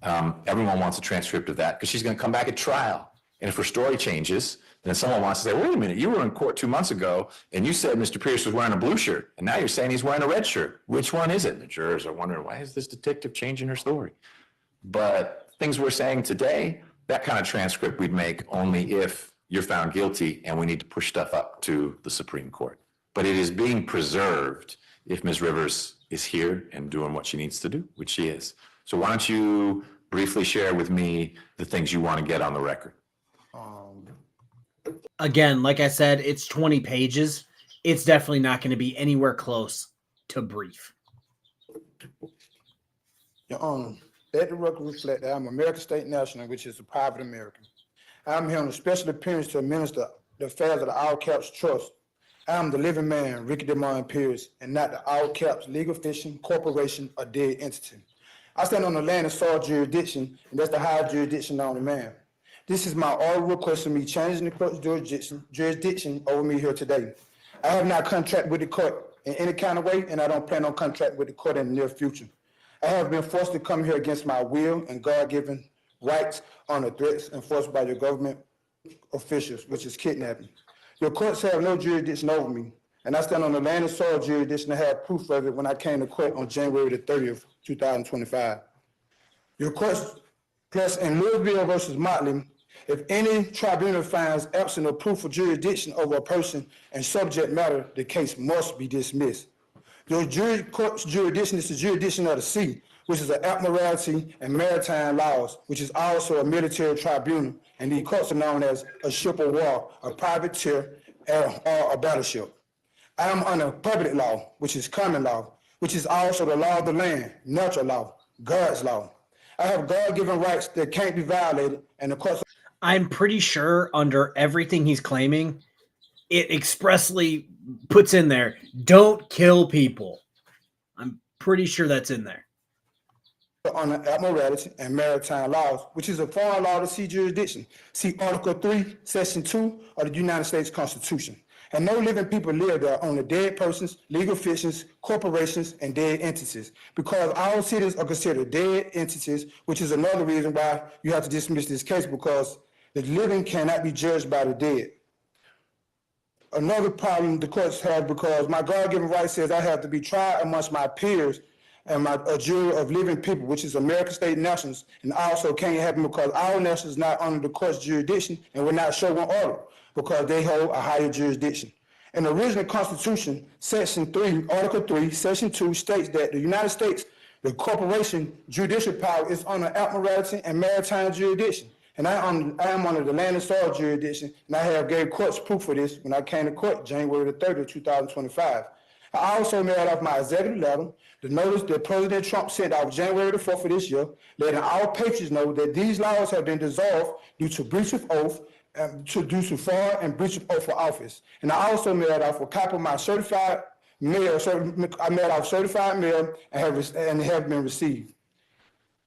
Everyone wants a transcript of that because she's going to come back at trial. And if her story changes, then someone wants to say, wait a minute, you were in court 2 months ago and you said Mr. Pierce was wearing a blue shirt and now you're saying he's wearing a red shirt. Which one is it? And the jurors are wondering, why is this detective changing her story? But things we're saying today, that kind of transcript we'd make only if you're found guilty and we need to push stuff up to the Supreme Court. But it is being preserved if Ms. Rivers is here and doing what she needs to do, which she is. So why don't you briefly share with me the things you want to get on the record? Again, like I said, it's 20 pages. It's definitely not going to be anywhere close to brief. Your Honor, let the record reflect that I'm American State National, which is a private American. I'm here on a special appearance to administer the affairs of the All Caps Trust. I am the living man, Ricky DeMond Pierce, and not the All Caps Legal Fishing Corporation or dead entity. I stand on the land and soil jurisdiction, and that's the highest jurisdiction known to man. This is my oral request of me changing the court's jurisdiction over me here today. I have not contracted with the court in any kind of way, and I don't plan on contracting with the court in the near future. I have been forced to come here against my will and God-given rights under threats enforced by your government officials, which is kidnapping. Your courts have no jurisdiction over me, and I stand on the land and soil jurisdiction and have proof of it when I came to court on January the 30th, 2025. Your courts, plus in Louisville versus Motley, if any tribunal finds absent of proof of jurisdiction over a person and subject matter, the case must be dismissed. Your court's jurisdiction is the jurisdiction of the sea, which is an admiralty and maritime laws, which is also a military tribunal, and these courts are known as a ship of war, a privateer, or a battleship. I am under public law, which is common law, which is also the law of the land, natural law, God's law. I have God-given rights that can't be violated, and the courts. I'm pretty sure under everything he's claiming, it expressly puts in there, don't kill people. I'm pretty sure that's in there. On the admiralty and maritime laws, which is a foreign law to sea jurisdiction. See Article 3, Section 2 of the United States Constitution. And no living people live there, only dead persons, legal fictions, corporations, and dead entities. Because all cities are considered dead entities, which is another reason why you have to dismiss this case, because the living cannot be judged by the dead. Another problem the courts have, because my God-given right says I have to be tried amongst my peers and a jury of living people, which is American state nationals, and also can't happen because our nationals is not under the court's jurisdiction and will not show one order because they hold a higher jurisdiction. In the original Constitution, Section 3, Article 3, Section 2 states that the United States, the corporation judicial power is under admiralty and maritime jurisdiction. And I am under the land and soil jurisdiction, and I have gave courts proof for this when I came to court January the 30th, 2025. I also mailed off my executive letter, the notice that President Trump sent out January the 4th of this year, letting all patriots know that these laws have been dissolved due to breach of oath, due to fraud and breach of oath for office. And I also mailed off a copy of my certified mail. I mailed off certified mail and have been received.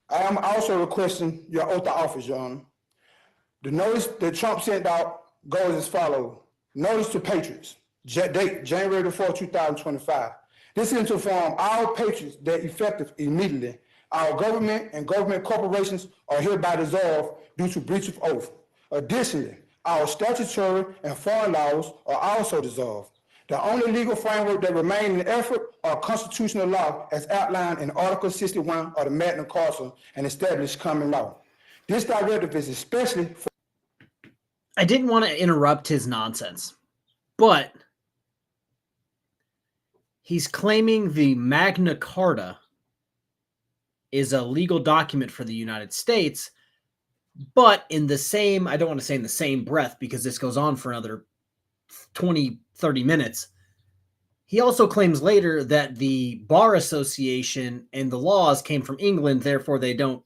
I am also requesting your oath of office, Your Honor. The notice that Trump sent out goes as follows. Notice to patriots, date January the 4th, 2025. This is to inform all patriots that effective immediately, our government and government corporations are hereby dissolved due to breach of oath. Additionally, our statutory and foreign laws are also dissolved. The only legal framework that remain in effort are constitutional law as outlined in Article 61 of the Magna Carta and established common law. This directive is especially for. I didn't want to interrupt his nonsense, but he's claiming the Magna Carta is a legal document for the United States, but in the same, I don't want to say in the same breath because this goes on for another 20, 30 minutes. He also claims later that the Bar Association and the laws came from England, therefore they don't,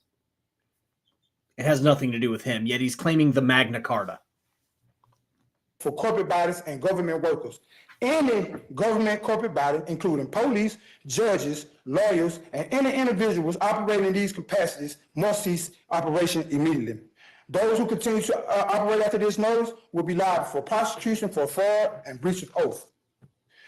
it has nothing to do with him, yet he's claiming the Magna Carta. For corporate bodies and government workers. Any government corporate body, including police, judges, lawyers, and any individuals operating in these capacities must cease operation immediately. Those who continue to operate after this notice will be liable for prosecution for fraud and breach of oath.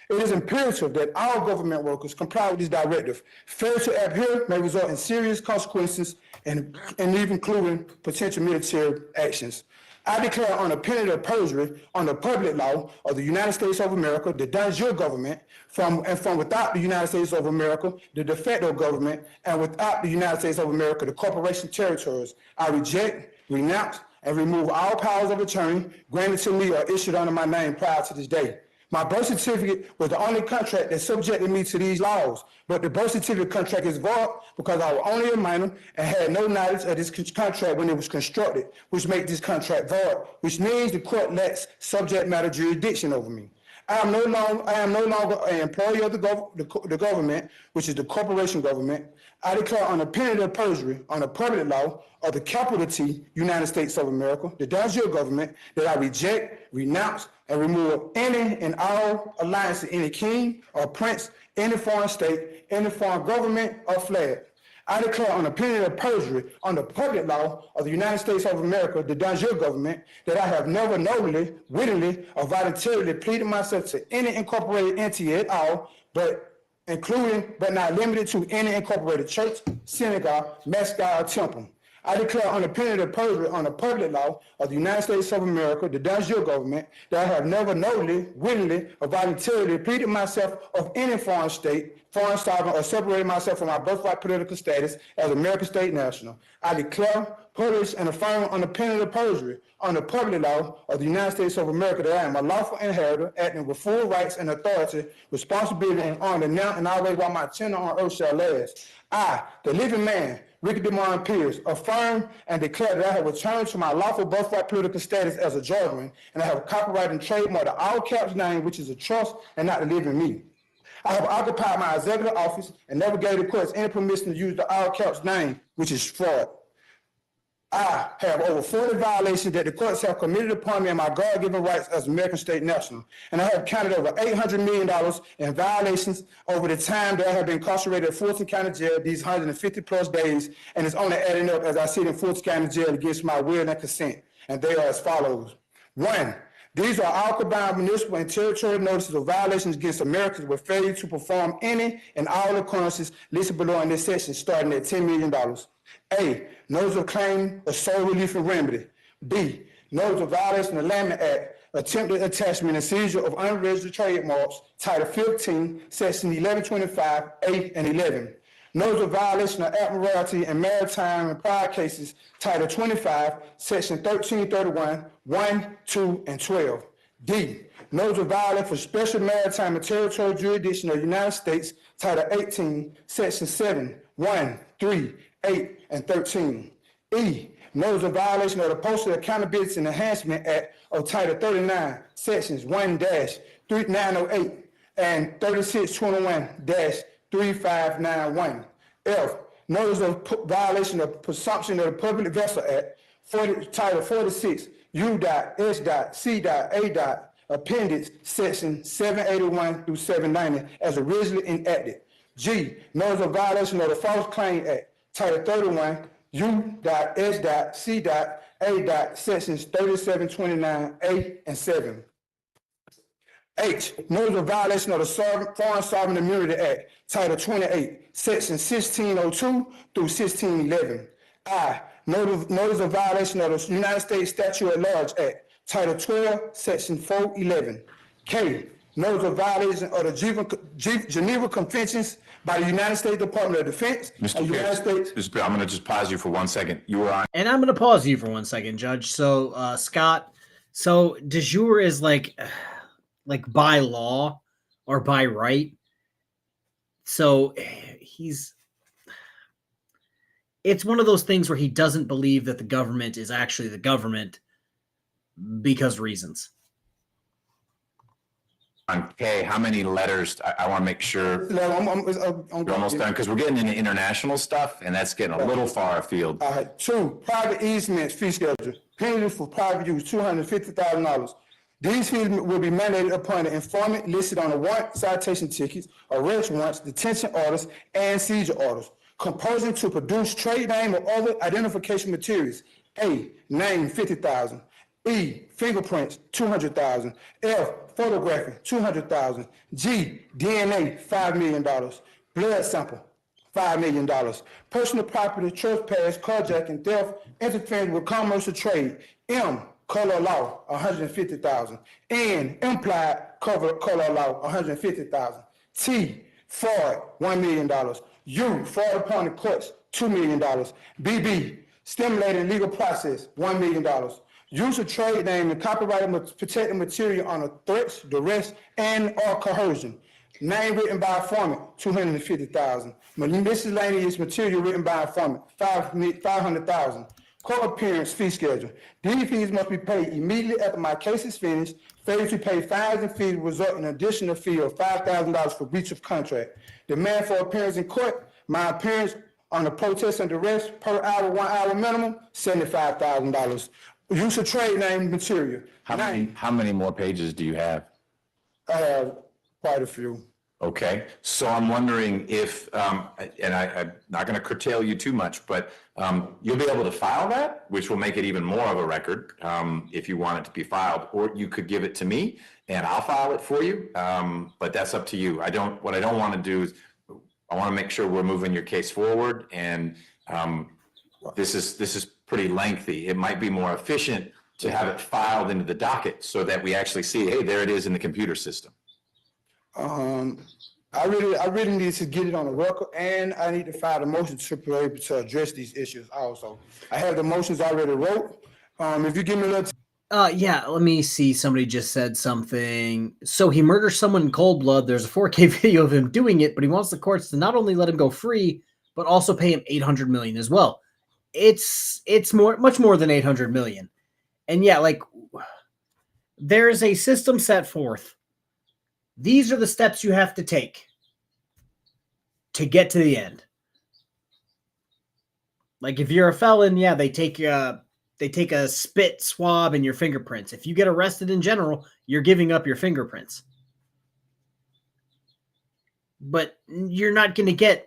It is imperative that all government workers comply with this directive. Failure to adhere may result in serious consequences and even including potential military actions. I declare on the penalty of perjury on the public law of the United States of America that does your government from without the United States of America, the de facto government, and without the United States of America, the corporation territories. I reject, renounce, and remove all powers of attorney granted to me or issued under my name prior to this day. My birth certificate was the only contract that subjected me to these laws, but the birth certificate contract is void because I was only a minor and had no knowledge of this contract when it was constructed, which makes this contract void, which means the court lacks subject matter jurisdiction over me. I am no longer an employee of the government, which is the corporation government. I declare on the penalty of perjury on the public law of the capital T, United States of America, the does your government, that I reject, renounce, and remove any and all alliance to any king or prince, any foreign state, any foreign government or flag. I declare on the penalty of perjury on the public law of the United States of America, the de jure government, that I have never knowingly, wittingly, or voluntarily pleaded myself to any incorporated entity at all, but including but not limited to any incorporated church, synagogue, masjid, or temple. I declare on the penalty of perjury on the public law of the United States of America, the de jure government, that I have never knowingly, wittingly, or voluntarily pleaded myself of any foreign state, foreign sovereign, or separated myself from my birthright political status as American state national. I declare, publish, and affirm on the penalty of perjury on the public law of the United States of America that I am a lawful inheritor, acting with full rights and authority, responsibility, and honor now and always while my tenure on earth shall last. I, the living man, Ricky Murd3r, affirm and declare that I have returned to my lawful birthright political status as a Georgian, and I have a copyright and trademark the all caps name, which is a trust and not the living me. I have occupied my executive office and never gave the courts any permission to use the all caps name, which is fraud. I have over 40 violations that the courts have committed upon me and my God-given rights as American state national. And I have counted over $800 million in violations over the time that I have been incarcerated at Fulton County Jail, these 150 plus days, and it's only adding up as I sit in Fulton County Jail against my will and consent. And they are as follows. 1, these are all combined municipal and territorial notices of violations against Americans with failure to perform any and all occurrences listed below in this section, starting at $10 million. A, notice of claim of sole relief and remedy. B, notice of violation of the Lanham Act, attempted attachment and seizure of unregistered trademarks, Title 15, Section 1125, 8, and 11. Notice of violation of admiralty and maritime and prior cases, Title 25, Section 1331, 1, 2, and 12. D, notice of violation for special maritime and territorial jurisdiction of the United States, Title 18, Section 7, 1, 3, 8, and 13. E, notice of violation of the Postal Accountability and Enhancement Act of Title 39, Sections 1-3908 and 3621-3591. F, notice of violation of presumption of the Public Vessel Act, Title 46, U.S.C.A. Appendix, Section 781 through 790, as originally enacted. G, notice of violation of the False Claim Act, Title 31, U.S.C.A. Sections 3729A and 7. H, notice of violation of the Foreign Sovereign Immunity Act, Title 28, Section 1602 through 1611. I, notice of violation of the United States Statute at Large Act, Title 12, Section 411. K, notice of violation of the Geneva Conventions by the United States Department of Defense. Mr. Pierce, I'm going to just pause you for 1 second. You were on. And I'm going to pause you for 1 second, Judge. So, Scott, so de jure is like by law or by right. So it's one of those things where he doesn't believe that the government is actually the government because reasons. On K, how many letters? I want to make sure I'm you're almost done because we're getting into international stuff and that's getting a little far afield. 2, private easements fee schedule. Penalty for private use, $250,000. These fees will be mandated upon the informant listed on the warrant, citation tickets, arrest warrants, detention orders, and seizure orders. Compulsion to produce trade name or other identification materials. A, name, $50,000. E, fingerprints, $200,000. F, photographing, $200,000. G, DNA, $5 million. Blood sample, $5 million. Personal property, trespass, carjacking, theft, interference with commerce or trade. M, color law, $150,000. N, implied color law, $150,000. T, fraud, $1 million. U, fraud upon the courts, $2 million. BB, stimulating legal process, $1 million. Use of trade name and copyrighted protected material on a threats, duress, and or coercion. Name written by informant, $250,000. Miscellaneous material written by informant, $500,000. Court appearance fee schedule. These fees must be paid immediately after my case is finished. Failure to pay fines and fees result in an additional fee of $5,000 for breach of contract. Demand for appearance in court. My appearance on the protest and duress per hour, 1 hour minimum, $75,000. Use of trade name material. How many more pages do you have? I have quite a few. Okay, so I'm wondering if, and I'm not going to curtail you too much, but you'll be able to file that, which will make it even more of a record if you want it to be filed, or you could give it to me and I'll file it for you. But that's up to you. What I don't want to do is I want to make sure we're moving your case forward, and this is pretty lengthy. It might be more efficient to have it filed into the docket so that we actually see, hey, there it is in the computer system. I really need to get it on the record, and I need to file the motion to be able to address these issues also. I have the motions already wrote. If you give me a little. Yeah, let me see. Somebody just said something. So he murders someone in cold blood. There's a 4K video of him doing it, but he wants the courts to not only let him go free, but also pay him $800 million as well. It's much more than $800 million. And yeah, like there is a system set forth. These are the steps you have to take to get to the end. Like if you're a felon, yeah, they take a spit swab and your fingerprints. If you get arrested in general, you're giving up your fingerprints. But you're not going to get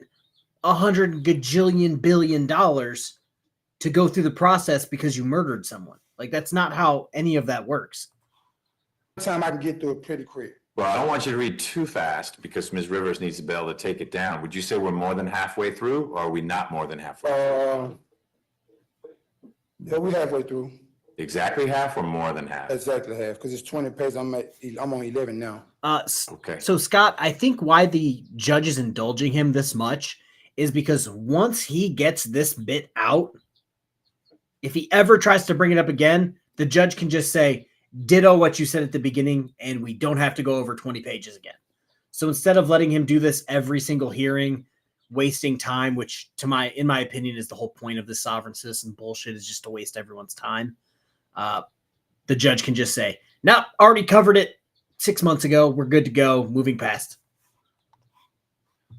$100 gajillion billion to go through the process because you murdered someone. Like that's not how any of that works. Time I can get through it pretty quick. Well, I don't want you to read too fast because Ms. Rivers needs to be able to take it down. Would you say we're more than halfway through, or are we not more than halfway through? Yeah, we halfway through. Exactly half or more than half? Exactly half, because it's 20 pages. I'm on 11 now. Okay. So Scott, I think why the judge is indulging him this much is because once he gets this bit out, if he ever tries to bring it up again, the judge can just say, ditto what you said at the beginning, and we don't have to go over 20 pages again. So instead of letting him do this every single hearing, wasting time, which in my opinion is the whole point of this sovereign citizen bullshit, is just to waste everyone's time. The judge can just say, nope, already covered it 6 months ago. We're good to go. Moving past.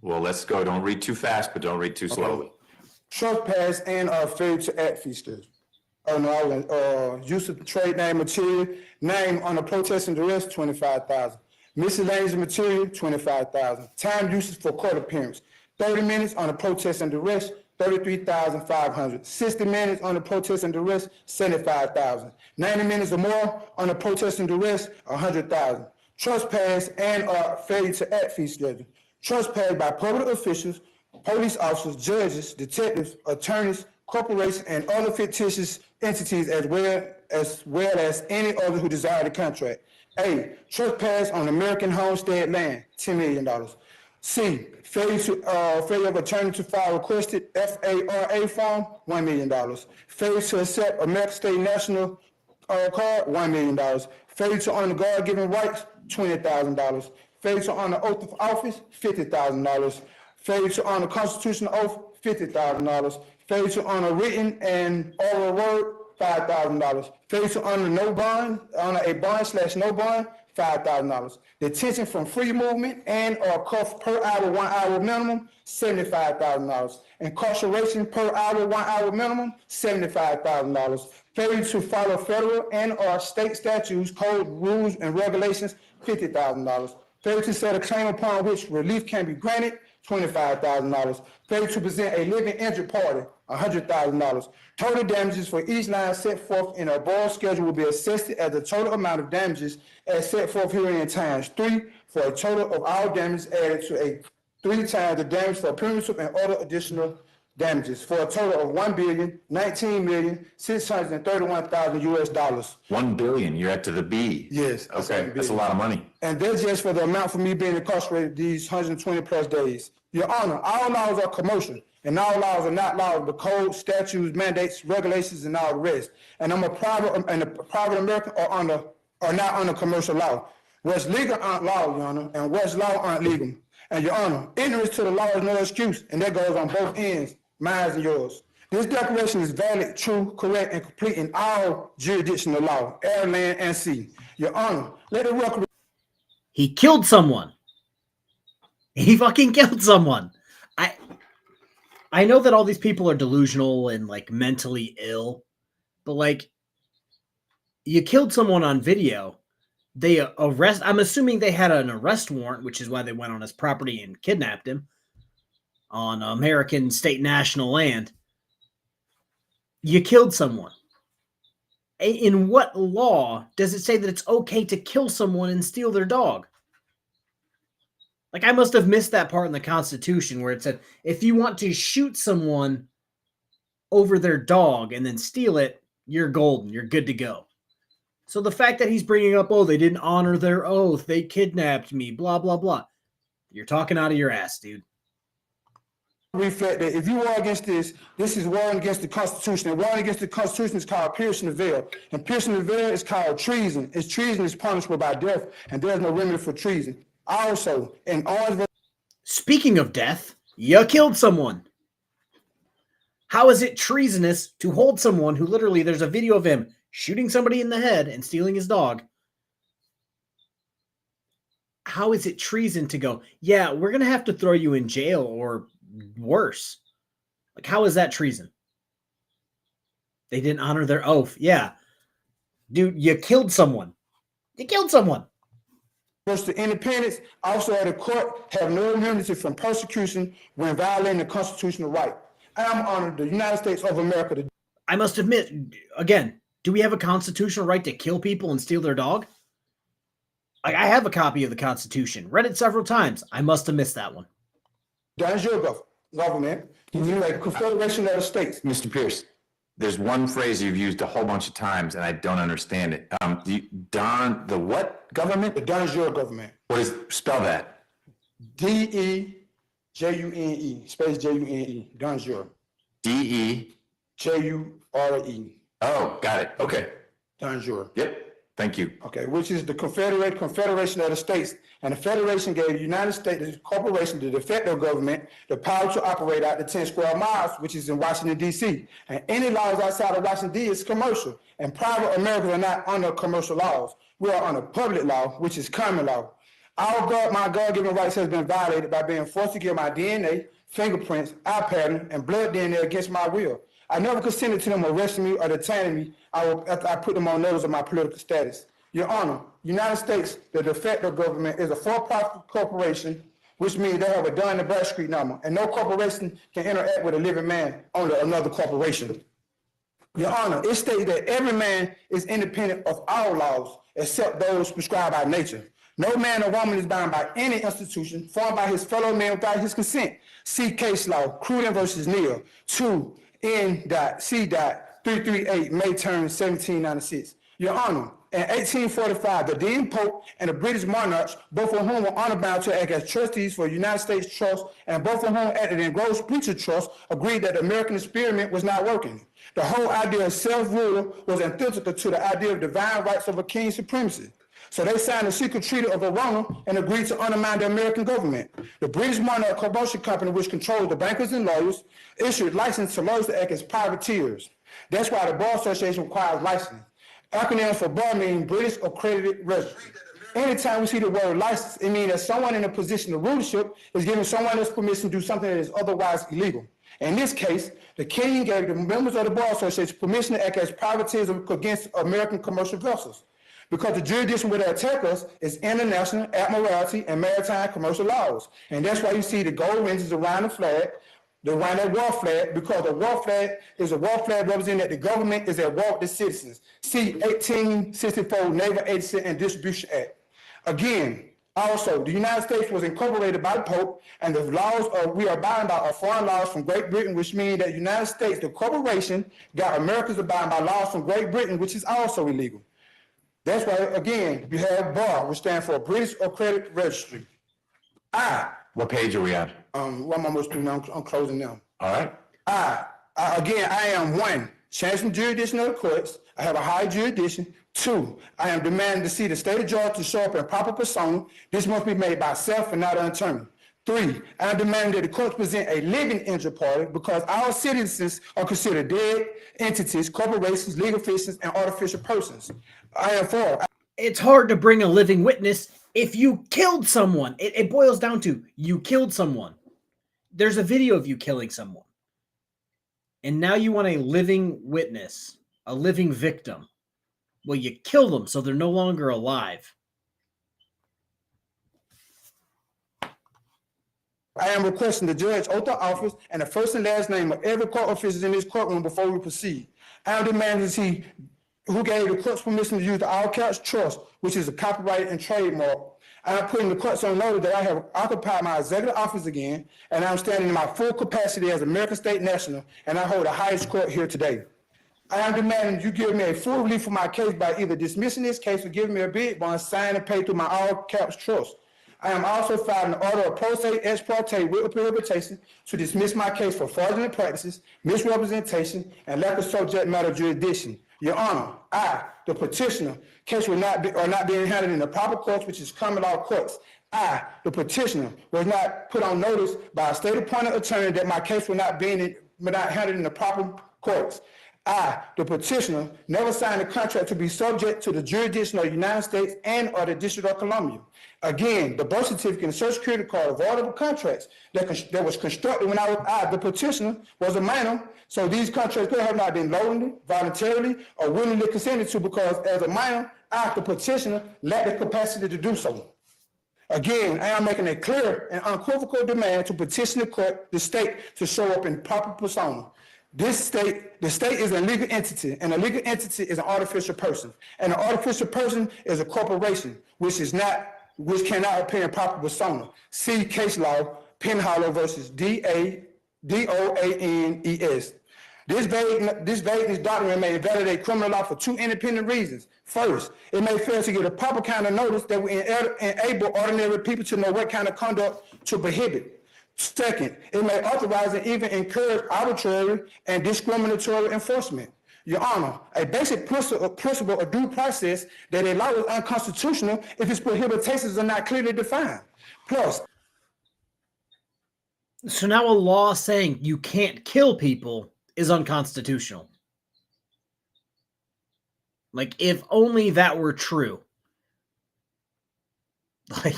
Well, let's go. Don't read too fast, but don't read too slowly. Trespass and failure to act fee schedule. Use of trade name material, name on the protest and duress, $25,000. Miscellaneous material, $25,000. Time usage for court appearance, 30 minutes on the protest and duress, $33,500. 60 minutes on the protest and duress, $75,000. 90 minutes or more on the protest and duress, $100,000. Trespass and failure to act fee schedule. Trespass by public officials, police officers, judges, detectives, attorneys, corporations, and other fictitious entities as well as any other who desire the contract. A, trespass on American homestead land, $10 million. C, failure of attorney to file requested FARA form, $1 million. Failure to accept American State National card, $1 million. Failure to honor God-given rights, $20,000. Failure to honor oath of office, $50,000. Failure to honor constitutional oath, $50,000. Failure to honor written and oral word, $5,000. Failure to honor a bond/no bond, $5,000. Detention from free movement and or cuff per hour, 1 hour minimum, $75,000. Incarceration per hour, 1 hour minimum, $75,000. Failure to follow federal and or state statutes, code, rules, and regulations, $50,000. Failure to set a claim upon which relief can be granted, $25,000. Failure to present a living injured party, $100,000. Total damages for each line set forth in a above schedule will be assessed as the total amount of damages as set forth herein times 3, for a total of all damages added to a 3 times the damage for punitive and other additional damages, for a total of $1,019,631,000 US. $1 billion, you're at to the B. Yes. Okay, that's a lot of money. And that's just for the amount for me being incarcerated these 120 plus days. Your Honor, all laws are commercial, and all laws are not laws, but codes, statutes, mandates, regulations, and all the rest. And I'm a private American are not under commercial law. What's legal aren't law, Your Honor, and what's law aren't legal. And Your Honor, ignorance to the law is no excuse, and that goes on both ends, mine and yours. This declaration is valid, true, correct, and complete in all jurisdictional law, air, land, and sea. Your Honor, let the record. He killed someone. He fucking killed someone. I know that all these people are delusional and like mentally ill, but like you killed someone on video. They arrest. I'm assuming they had an arrest warrant, which is why they went on his property and kidnapped him on American state national land. You killed someone. In what law does it say that it's okay to kill someone and steal their dog? Like, I must have missed that part in the Constitution where it said, if you want to shoot someone over their dog and then steal it, you're golden. You're good to go. So the fact that he's bringing up, oh, they didn't honor their oath, they kidnapped me, blah, blah, blah. You're talking out of your ass, dude. Reflect that if you war against this is warring against the Constitution. And warring against the Constitution is called piercing the veil. And piercing the veil is called treason. It's treason is punishable by death, and there's no remedy for treason. Also, in Orange. Speaking of death, you killed someone. How is it treasonous to hold someone who literally, there's a video of him shooting somebody in the head and stealing his dog? How is it treason to go, yeah, we're going to have to throw you in jail or worse? Like, how is that treason? They didn't honor their oath. Yeah. Dude, you killed someone. You killed someone. Versus the independence, also at a court, have no immunity from persecution when violating the constitutional right. I am honored the United States of America. I must admit, again, do we have a constitutional right to kill people and steal their dog? I have a copy of the Constitution. Read it several times. I must have missed that one. That is your government. You like Confederation of the States. Mr. Pierce, there's one phrase you've used a whole bunch of times, and I don't understand it. The what government? The That is your government. What is, spell that? D-E-J-U-N-E, space J-U-N-E, That is your. D-E. J-U-R-E. Oh, got it. Okay. That is your. Yep. Thank you. Okay, which is the Confederation of the States. And the Federation gave the United States, the corporation, the de facto government, the power to operate out the 10 square miles, which is in Washington, D.C. And any laws outside of Washington, D.C. is commercial. And private Americans are not under commercial laws. We are under public law, which is common law. My God-given rights has been violated by being forced to give my DNA, fingerprints, eye pattern, and blood DNA against my will. I never consented to them arresting me or detaining me after I put them on notice of my political status. Your Honor, United States, the de facto government, is a for-profit corporation, which means they have a Dun and Bradstreet number, and no corporation can interact with a living man under another corporation. Your Honor, it states that every man is independent of all laws except those prescribed by nature. No man or woman is bound by any institution formed by his fellow man without his consent. See case law, Cruden versus Neal, 2 N.C.338, May term 1796. Your Honor, in 1845, the then Pope and the British monarchs, both of whom were honor-bound to act as trustees for United States Trust, and both of whom acted in gross breach of trust, agreed that the American experiment was not working. The whole idea of self-rule was antithetical to the idea of divine rights of a king's supremacy. So they signed a secret treaty of Verona and agreed to undermine the American government. The British Monarch Corporation Company, which controls the bankers and lawyers, issued license to lawyers to act as privateers. That's why the Bar Association requires licensing. Acronyms for bar mean British Accredited Registry. Anytime we see the word license, it means that someone in a position of rulership is giving someone else permission to do something that is otherwise illegal. In this case, the king gave the members of the Bar Association permission to act as privateers against American commercial vessels, because the jurisdiction where they attack us is international, admiralty, and maritime commercial laws. And that's why you see the gold ridges around the flag, around that war flag, because the war flag is a war flag representing that the government is at war with the citizens. See 1864 Naval Agency and Distribution Act. Again, also, the United States was incorporated by the Pope, and the laws we are bound by are foreign laws from Great Britain, which means that the United States, the corporation, got Americans bound by laws from Great Britain, which is also illegal. That's why, again, you have BAR, which stands for British Accredited Registry. What page are we on? What am I almost doing now? I'm closing now. All right. Again, I am 1, change from jurisdiction of the courts. I have a high jurisdiction. 2, I am demanding to see the state of Georgia to show up in proper persona. This must be made by self and not an attorney. 3, I am demanding that the courts present a living injured party, because our citizens are considered dead entities, corporations, legal fictions, and artificial persons. I am 4. It's hard to bring a living witness if you killed someone. It boils down to you killed someone. There's a video of you killing someone. And now you want a living witness, a living victim. Well, you kill them so they're no longer alive. I am requesting the judge oath of office and the first and last name of every court official in this courtroom before we proceed. I am demanding who gave the court's permission to use the all caps trust, which is a copyright and trademark. I am putting the courts on notice that I have occupied my executive office again, and I'm standing in my full capacity as American State National, and I hold the highest court here today. I am demanding you give me a full relief for my case by either dismissing this case or giving me a bid bond signed and paid through my all caps trust. I am also filing an order of pro se ex parte with prohibition to dismiss my case for fraudulent practices, misrepresentation, and lack of subject matter jurisdiction. Your Honor, I, the petitioner, case will not being handled in the proper courts, which is common law courts. I, the petitioner, was not put on notice by a state appointed attorney that my case will not handled in the proper courts. I, the petitioner, never signed a contract to be subject to the jurisdiction of the United States and or the District of Columbia. Again, the birth certificate and social security card of all of the contracts that was constructed when I, the petitioner, was a minor. So these contracts could have not been knowingly, voluntarily, or willingly consented to because as a minor, I, the petitioner, lacked the capacity to do so. Again, I am making a clear and unequivocal demand to petition the court, the state, to show up in proper persona. The state is a legal entity, and a legal entity is an artificial person. And an artificial person is a corporation, which cannot appear in proper persona. See case law, Penhollow versus DOANES. This vagueness doctrine may invalidate criminal law for two independent reasons. First, it may fail to give a proper kind of notice that will enable ordinary people to know what kind of conduct to prohibit. Second, it may authorize and even encourage arbitrary and discriminatory enforcement. Your Honor, a basic principle of due process that a law is unconstitutional if its prohibitions are not clearly defined. Plus, so now a law saying you can't kill people is unconstitutional. Like, if only that were true. Like,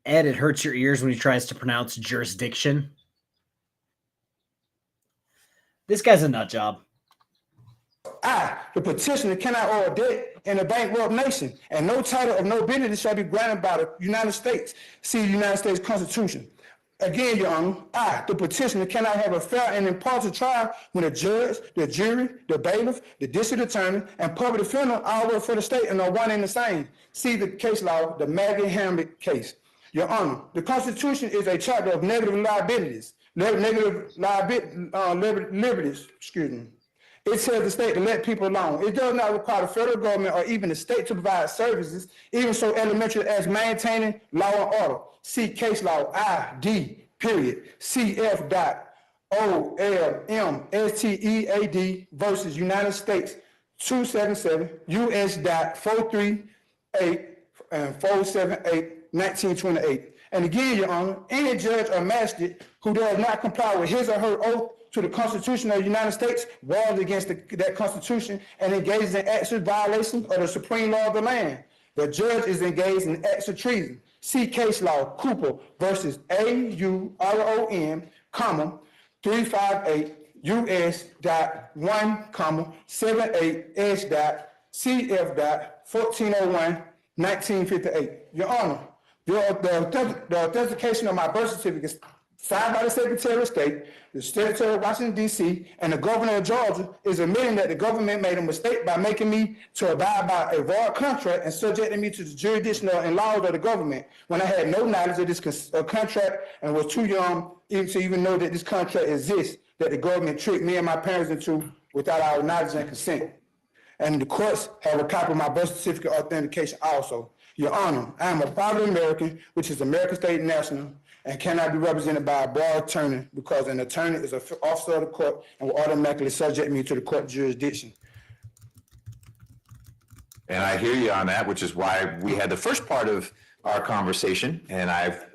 Ed, it hurts your ears when he tries to pronounce jurisdiction. This guy's a nut job. I, the petitioner, cannot owe a debt in a bankrupt nation, and no title of nobility shall be granted by the United States. See the United States Constitution. Again, Your Honor, I, the petitioner, cannot have a fair and impartial trial when the judge, the jury, the bailiff, the district attorney, and public defender all work for the state and are one and the same. See the case law, the Maggie Hamlet case. Your Honor, the Constitution is a chapter of negative liberties. It tells the state to let people alone. It does not require the federal government or even the state to provide services, even so elementary as maintaining law and order. See case law ID, period, CF.OLMSTEAD versus United States 277 US.438 and 478 1928. And again, Your Honor, any judge or magistrate who does not comply with his or her oath to the Constitution of the United States wars against that Constitution and engages in acts of violation of the supreme law of the land. The judge is engaged in acts of treason. See case law Cooper versus AURON, 358 US.1, CF.1401, 1958. Your Honor, the authentication of my birth certificate signed by the Secretary of State, the Secretary of Washington, D.C., and the Governor of Georgia is admitting that the government made a mistake by making me to abide by a void contract and subjecting me to the jurisdiction and laws of the government when I had no knowledge of this contract and was too young to even know that this contract exists, that the government tricked me and my parents into without our knowledge and consent. And the courts have a copy of my birth certificate authentication also. Your Honor, I am a private American, which is American State National, and cannot be represented by a bar attorney because an attorney is an officer of the court and will automatically subject me to the court jurisdiction. And I hear you on that, which is why we had the first part of our conversation, and I've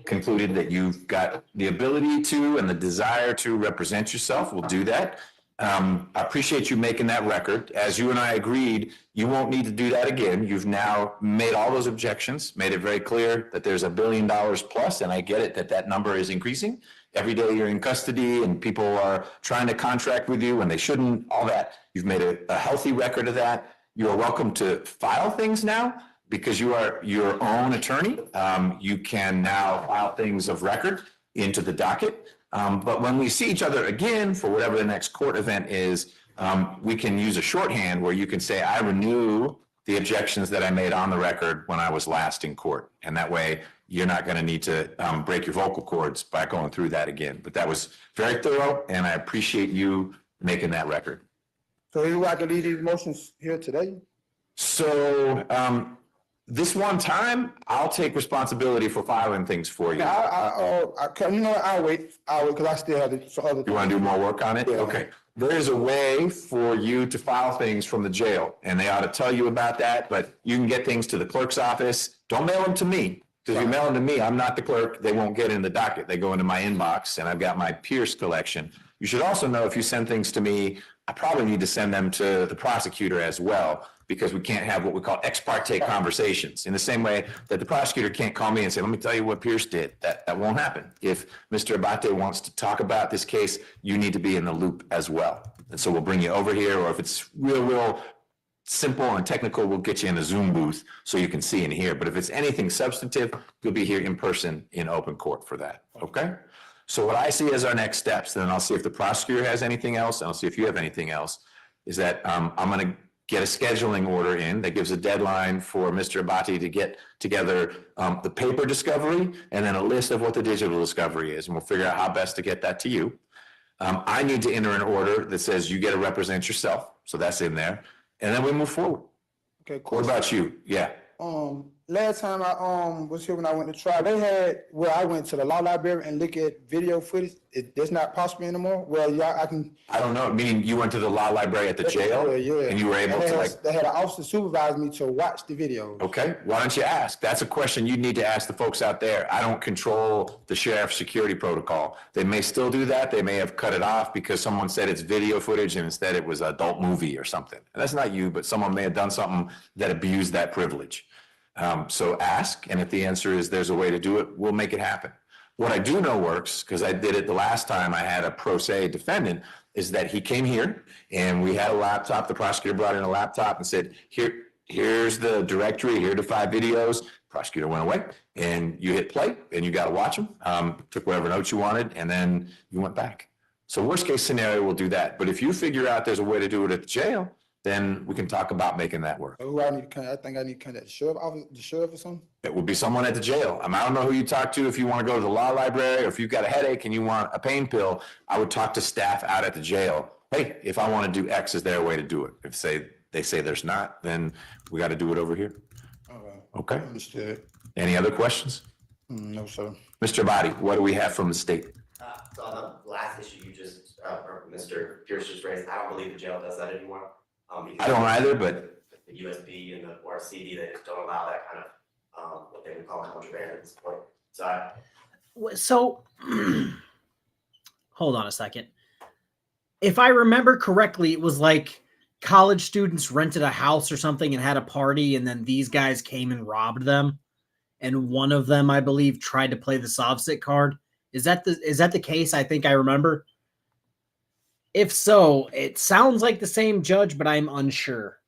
concluded that you've got the ability to and the desire to represent yourself. We'll do that. I appreciate you making that record. As you and I agreed, you won't need to do that again. You've now made all those objections, made it very clear that there's $1 billion plus, and I get it that that number is increasing. Every day you're in custody and people are trying to contract with you when they shouldn't, all that. You've made a healthy record of that. You are welcome to file things now. because you are your own attorney, you can now file things of record into the docket. But when we see each other again for whatever the next court event is, we can use a shorthand where you can say, I renew the objections that I made on the record when I was last in court. And that way you're not going to need to break your vocal cords by going through that again. But that was very thorough, and I appreciate you making that record. So you want to leave these motions here today? So this one time, I'll take responsibility for filing things for you. Yeah, you know what, I'll wait, because I still have some other. You want to do more work on it? Yeah. Okay. There is a way for you to file things from the jail, and they ought to tell you about that, but you can get things to the clerk's office. Don't mail them to me, because if you mail them to me, I'm not the clerk. They won't get in the docket. They go into my inbox, and I've got my Pierce collection. You should also know if you send things to me, I probably need to send them to the prosecutor as well, because we can't have what we call ex parte conversations. In the same way that the prosecutor can't call me and say, let me tell you what Pierce did. That won't happen. If Mr. Abate wants to talk about this case, you need to be in the loop as well. And so we'll bring you over here, or if it's real simple and technical, we'll get you in a Zoom booth so you can see and hear. But if it's anything substantive, you'll be here in person in open court for that, okay? So what I see as our next steps, then I'll see if the prosecutor has anything else, and I'll see if you have anything else, is that I'm gonna get a scheduling order in that gives a deadline for Mr. Abate to get together the paper discovery and then a list of what the digital discovery is, and we'll figure out how best to get that to you. I need to enter an order that says you get to represent yourself, so that's in there, and then we move forward. Okay, cool. What about you? Yeah. Last time I was here when I went to trial, they had where I went to the law library and look at video footage. That's not possible anymore. Well, I can. I don't know, meaning you went to the law library at the jail? Yeah. And you were able to like. They had an officer supervise me to watch the videos. Okay, why don't you ask? That's a question you need to ask the folks out there. I don't control the sheriff's security protocol. They may still do that. They may have cut it off because someone said it's video footage and instead it was an adult movie or something. And that's not you, but someone may have done something that abused that privilege. So ask, and if the answer is there's a way to do it, we'll make it happen. What I do know works, because I did it the last time I had a pro se defendant, is that he came here and we had a laptop. The prosecutor brought in a laptop and said, here's the directory, here are the 5 videos. Prosecutor went away and you hit play and you got to watch them. Took whatever notes you wanted and then you went back. So worst case scenario, we'll do that. But if you figure out there's a way to do it at the jail, then we can talk about making that work. Who I need to contact? I think I need to contact the sheriff or something. It would be someone at the jail. I don't know who you talk to if you want to go to the law library or if you've got a headache and you want a pain pill. I would talk to staff out at the jail. Hey, if I want to do X, is there a way to do it? If they say there's not, then we got to do it over here. Okay. Understood. Any other questions? No, sir. Mr. Abate, what do we have from the state? So on the last issue you just, or Mr. Pierce just raised, I don't believe the jail does that anymore. I don't either, but The USB and or CD, they just don't allow that kind of, what they would call contraband at this point. So Hold on a second. If I remember correctly, it was like college students rented a house or something and had a party, and then these guys came and robbed them. And one of them, I believe, tried to play the Sovsit card. Is that the case? I think I remember. If so, it sounds like the same judge, but I'm unsure.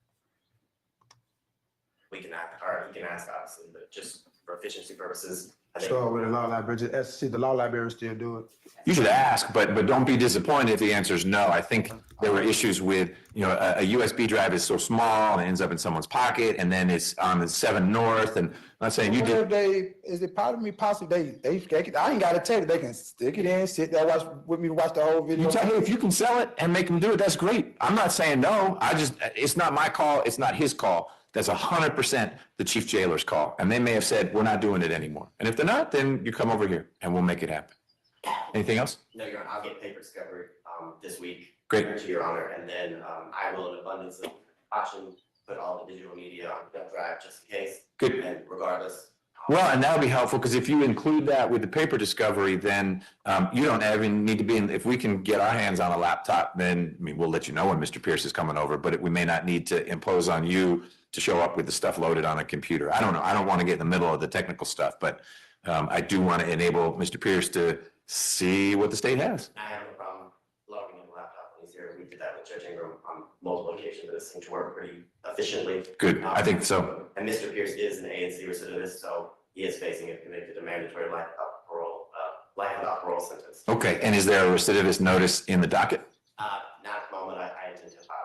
we can ask obviously, but just for efficiency purposes, I think. So with the law library, just see the law library still do it. you should ask, but don't be disappointed if the answer is no. I think there were issues with, a USB drive is so small and it ends up in someone's pocket, and then it's on the 7 North, and I'm not saying you did. Is it possible they I ain't gotta tell you, they can stick it in, sit there, watch the whole video. You tell me if you can sell it and make them do it, that's great. I'm not saying no. It's not my call. It's not his call. That's 100% the chief jailer's call. And they may have said, we're not doing it anymore. And if they're not, then you come over here and we'll make it happen. Anything else? No, Your Honor, I'll get paper discovery, this week. Great. To Your Honor, and then, I will, in abundance of caution, put all the digital media on the drive just in case. Good. And regardless. Well, and that'll be helpful, because if you include that with the paper discovery, then you don't even need to be in, if we can get our hands on a laptop, then, we'll let you know when Mr. Pierce is coming over, but we may not need to impose on you to show up with the stuff loaded on a computer. I don't know. I don't want to get in the middle of the technical stuff, but I do want to enable Mr. Pierce to see what the state has. I have no problem logging in the laptop when he's here. did that with Judge Ingram on multiple occasions, and it seemed to work pretty efficiently. Good, I think so. And Mr. Pierce is an ANC recidivist, so he is facing, if convicted, a mandatory life without parole sentence. Okay, and is there a recidivist notice in the docket? Not at the moment, I intend to file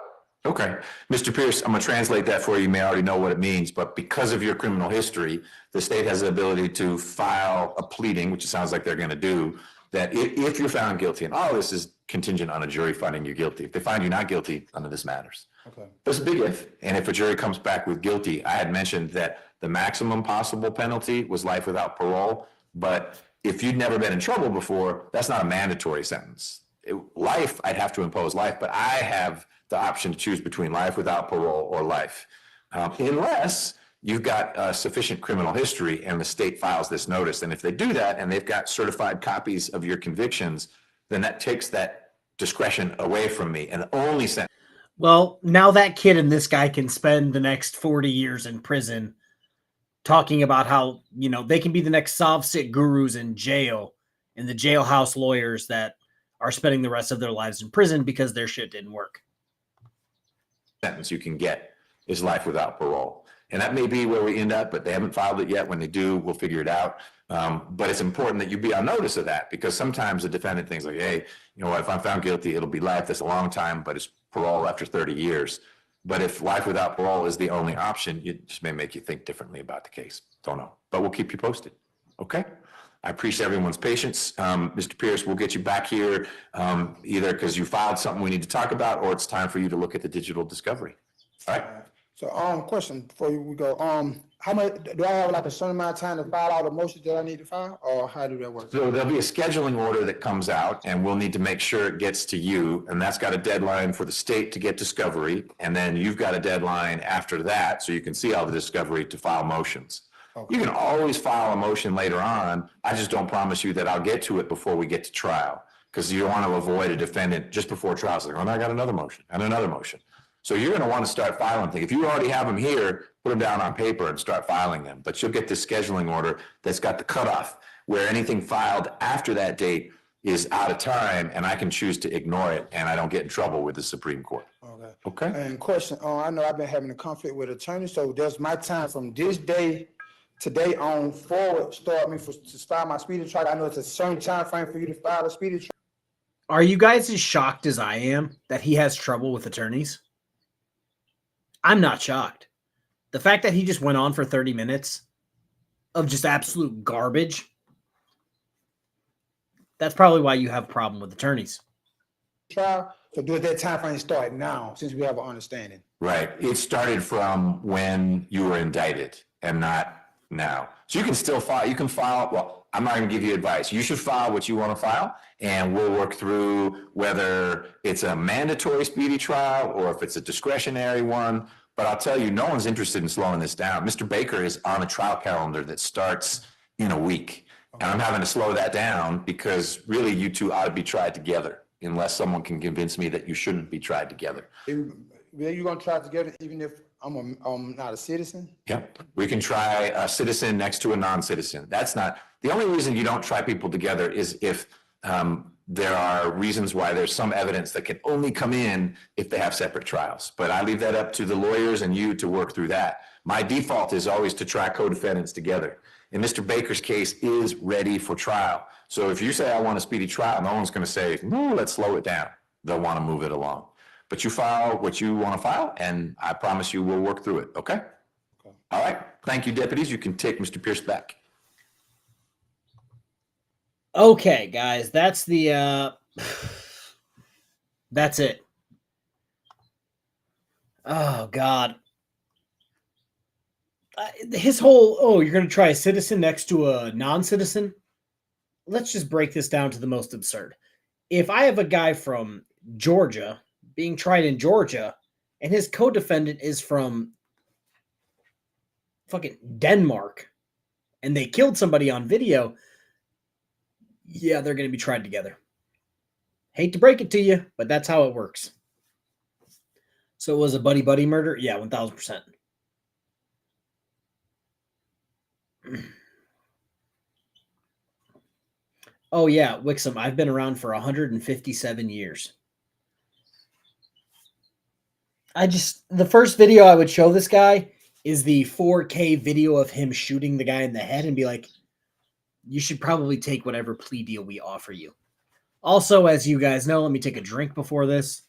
it. Okay, Mr. Pierce, I'm gonna translate that for you. You may already know what it means, but because of your criminal history, the state has the ability to file a pleading, which it sounds like they're gonna do, that if you're found guilty, and all this is contingent on a jury finding you guilty. If they find you not guilty, none of this matters. Okay. There's a big if, and if a jury comes back with guilty, I had mentioned that the maximum possible penalty was life without parole, but if you'd never been in trouble before, that's not a mandatory sentence. Life, I'd have to impose life, but I have the option to choose between life without parole or life. Unless you've got sufficient criminal history and the state files this notice. And if they do that and they've got certified copies of your convictions, then that takes that discretion away from me. And the only sentence. Well, now that kid and this guy can spend the next 40 years in prison talking about how, you know, they can be the next Sovsit gurus in jail and the jailhouse lawyers that are spending the rest of their lives in prison because their shit didn't work. Sentence you can get is life without parole. And that may be where we end up, but they haven't filed it yet. When they do, we'll figure it out. But it's important that you be on notice of that, because sometimes the defendant thinks like, hey, you know what, if I'm found guilty, it'll be life. That's a long time, but it's parole after 30 years. But if life without parole is the only option, it just may make you think differently about the case. Don't know, but we'll keep you posted. Okay? I appreciate everyone's patience. Mr. Pierce, we'll get you back here either because you filed something we need to talk about, or it's time for you to look at the digital discovery. All right? So, question before we go, how much, do I have like a certain amount of time to file all the motions that I need to file, or how do that work? So there'll be a scheduling order that comes out, and we'll need to make sure it gets to you, and that's got a deadline for the state to get discovery, and then you've got a deadline after that, so you can see all the discovery to file motions. Okay. You can always file a motion later on. I just don't promise you that I'll get to it before we get to trial, because you want to avoid a defendant just before trial. It's like, oh, no, I got another motion and another motion. So you're going to want to start filing things. If you already have them here, put them down on paper and start filing them. But you'll get this scheduling order that's got the cutoff where anything filed after that date is out of time, and I can choose to ignore it, and I don't get in trouble with the Supreme Court. Okay. Okay? And question, I know I've been having a conflict with attorneys, so does my time from this day, today on forward, start me to file my speedy trial? I know it's a certain time frame for you to file a speedy trial. Are you guys as shocked as I am that he has trouble with attorneys? I'm not shocked. The fact that he just went on for 30 minutes of just absolute garbage, that's probably why you have a problem with attorneys. Trial, so does that time frame start now, since we have an understanding? Right. It started from when you were indicted and not now. So you can still file. You can file. Well, I'm not going to give you advice. You should file what you want to file, and we'll work through whether it's a mandatory speedy trial or if it's a discretionary one. But I'll tell you, no one's interested in slowing this down. Mr. Baker is on a trial calendar that starts in a week. And I'm having to slow that down because really you two ought to be tried together, unless someone can convince me that you shouldn't be tried together. Are you gonna try together even if I'm not a citizen? Yep. We can try a citizen next to a non-citizen. That's not, the only reason you don't try people together is if there are reasons why there's some evidence that can only come in if they have separate trials. But I leave that up to the lawyers and you to work through that. My default is always to try co-defendants together. And Mr. Baker's case is ready for trial. So if you say, I want a speedy trial, no one's going to say, no, let's slow it down. They'll want to move it along. But you file what you want to file, and I promise you we'll work through it, okay? All right. Thank you, deputies. You can take Mr. Pierce back. Okay, guys, that's the that's it. Oh God. His whole, you're going to try a citizen next to a non-citizen? Let's just break this down to the most absurd. If I have a guy from Georgia being tried in Georgia and his co-defendant is from fucking Denmark and they killed somebody on video, yeah, they're going to be tried together. Hate to break it to you, but that's how it works. So it was a buddy-buddy murder? Yeah, 1,000%. Oh, yeah, Wixom, I've been around for 157 years. The first video I would show this guy is the 4K video of him shooting the guy in the head and be like, you should probably take whatever plea deal we offer you. Also, as you guys know, let me take a drink before this.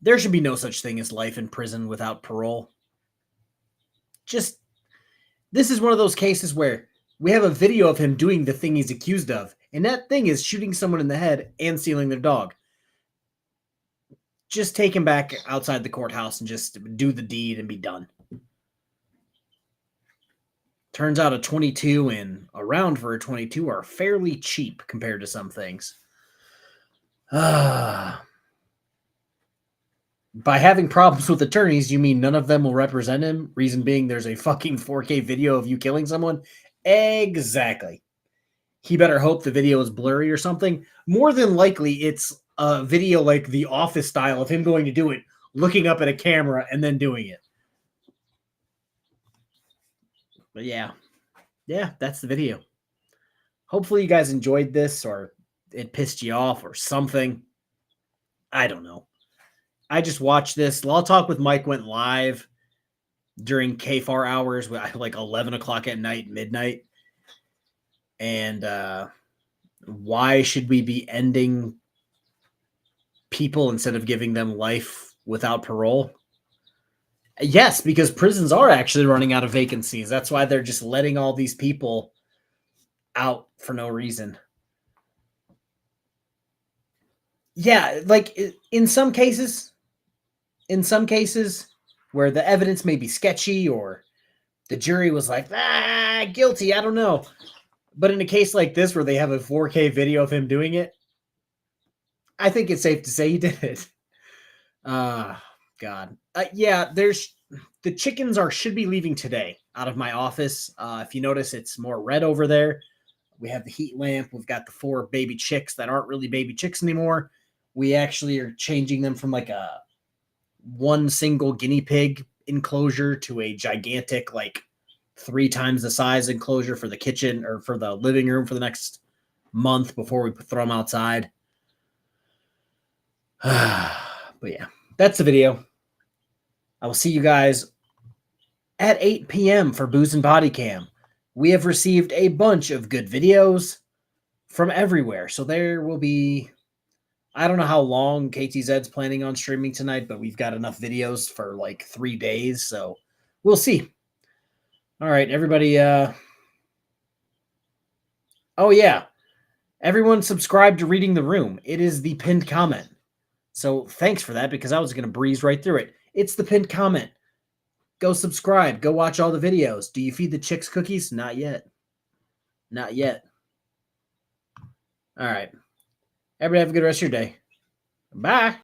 There should be no such thing as life in prison without parole. This is one of those cases where we have a video of him doing the thing he's accused of, and that thing is shooting someone in the head and stealing their dog. Just take him back outside the courthouse and just do the deed and be done. Turns out a 22 and a round for a 22 are fairly cheap compared to some things. By having problems with attorneys, you mean none of them will represent him? Reason being there's a fucking 4K video of you killing someone? Exactly. He better hope the video is blurry or something. More than likely, it's a video like The Office style of him going to do it, looking up at a camera and then doing it. But yeah, that's the video. Hopefully you guys enjoyed this, or it pissed you off or something. I don't know. I just watched this. Law Talk with Mike went live during KFARR hours, like 11 o'clock at night, midnight. And why should we be ending people instead of giving them life without parole? Yes, because prisons are actually running out of vacancies. That's why they're just letting all these people out for no reason. Yeah, like in some cases where the evidence may be sketchy or the jury was like, guilty, I don't know. But in a case like this where they have a 4K video of him doing it, I think it's safe to say he did it. God. Yeah, the chickens should be leaving today out of my office. If you notice, it's more red over there. We have the heat lamp. We've got the 4 baby chicks that aren't really baby chicks anymore. We actually are changing them from like a one single guinea pig enclosure to a gigantic, like 3 times the size enclosure for the kitchen or for the living room for the next month before we throw them outside. But yeah, that's the video. I will see you guys at 8 p.m. for Booze and Body Cam. We have received a bunch of good videos from everywhere. So there will be, I don't know how long KTZ's planning on streaming tonight, but we've got enough videos for like 3 days. So we'll see. All right, everybody. Oh, yeah. Everyone subscribe to Reading the Room. It is the pinned comment. So thanks for that, because I was going to breeze right through it. It's the pinned comment. Go subscribe. Go watch all the videos. Do you feed the chicks cookies? Not yet. Not yet. All right. Everybody have a good rest of your day. Bye.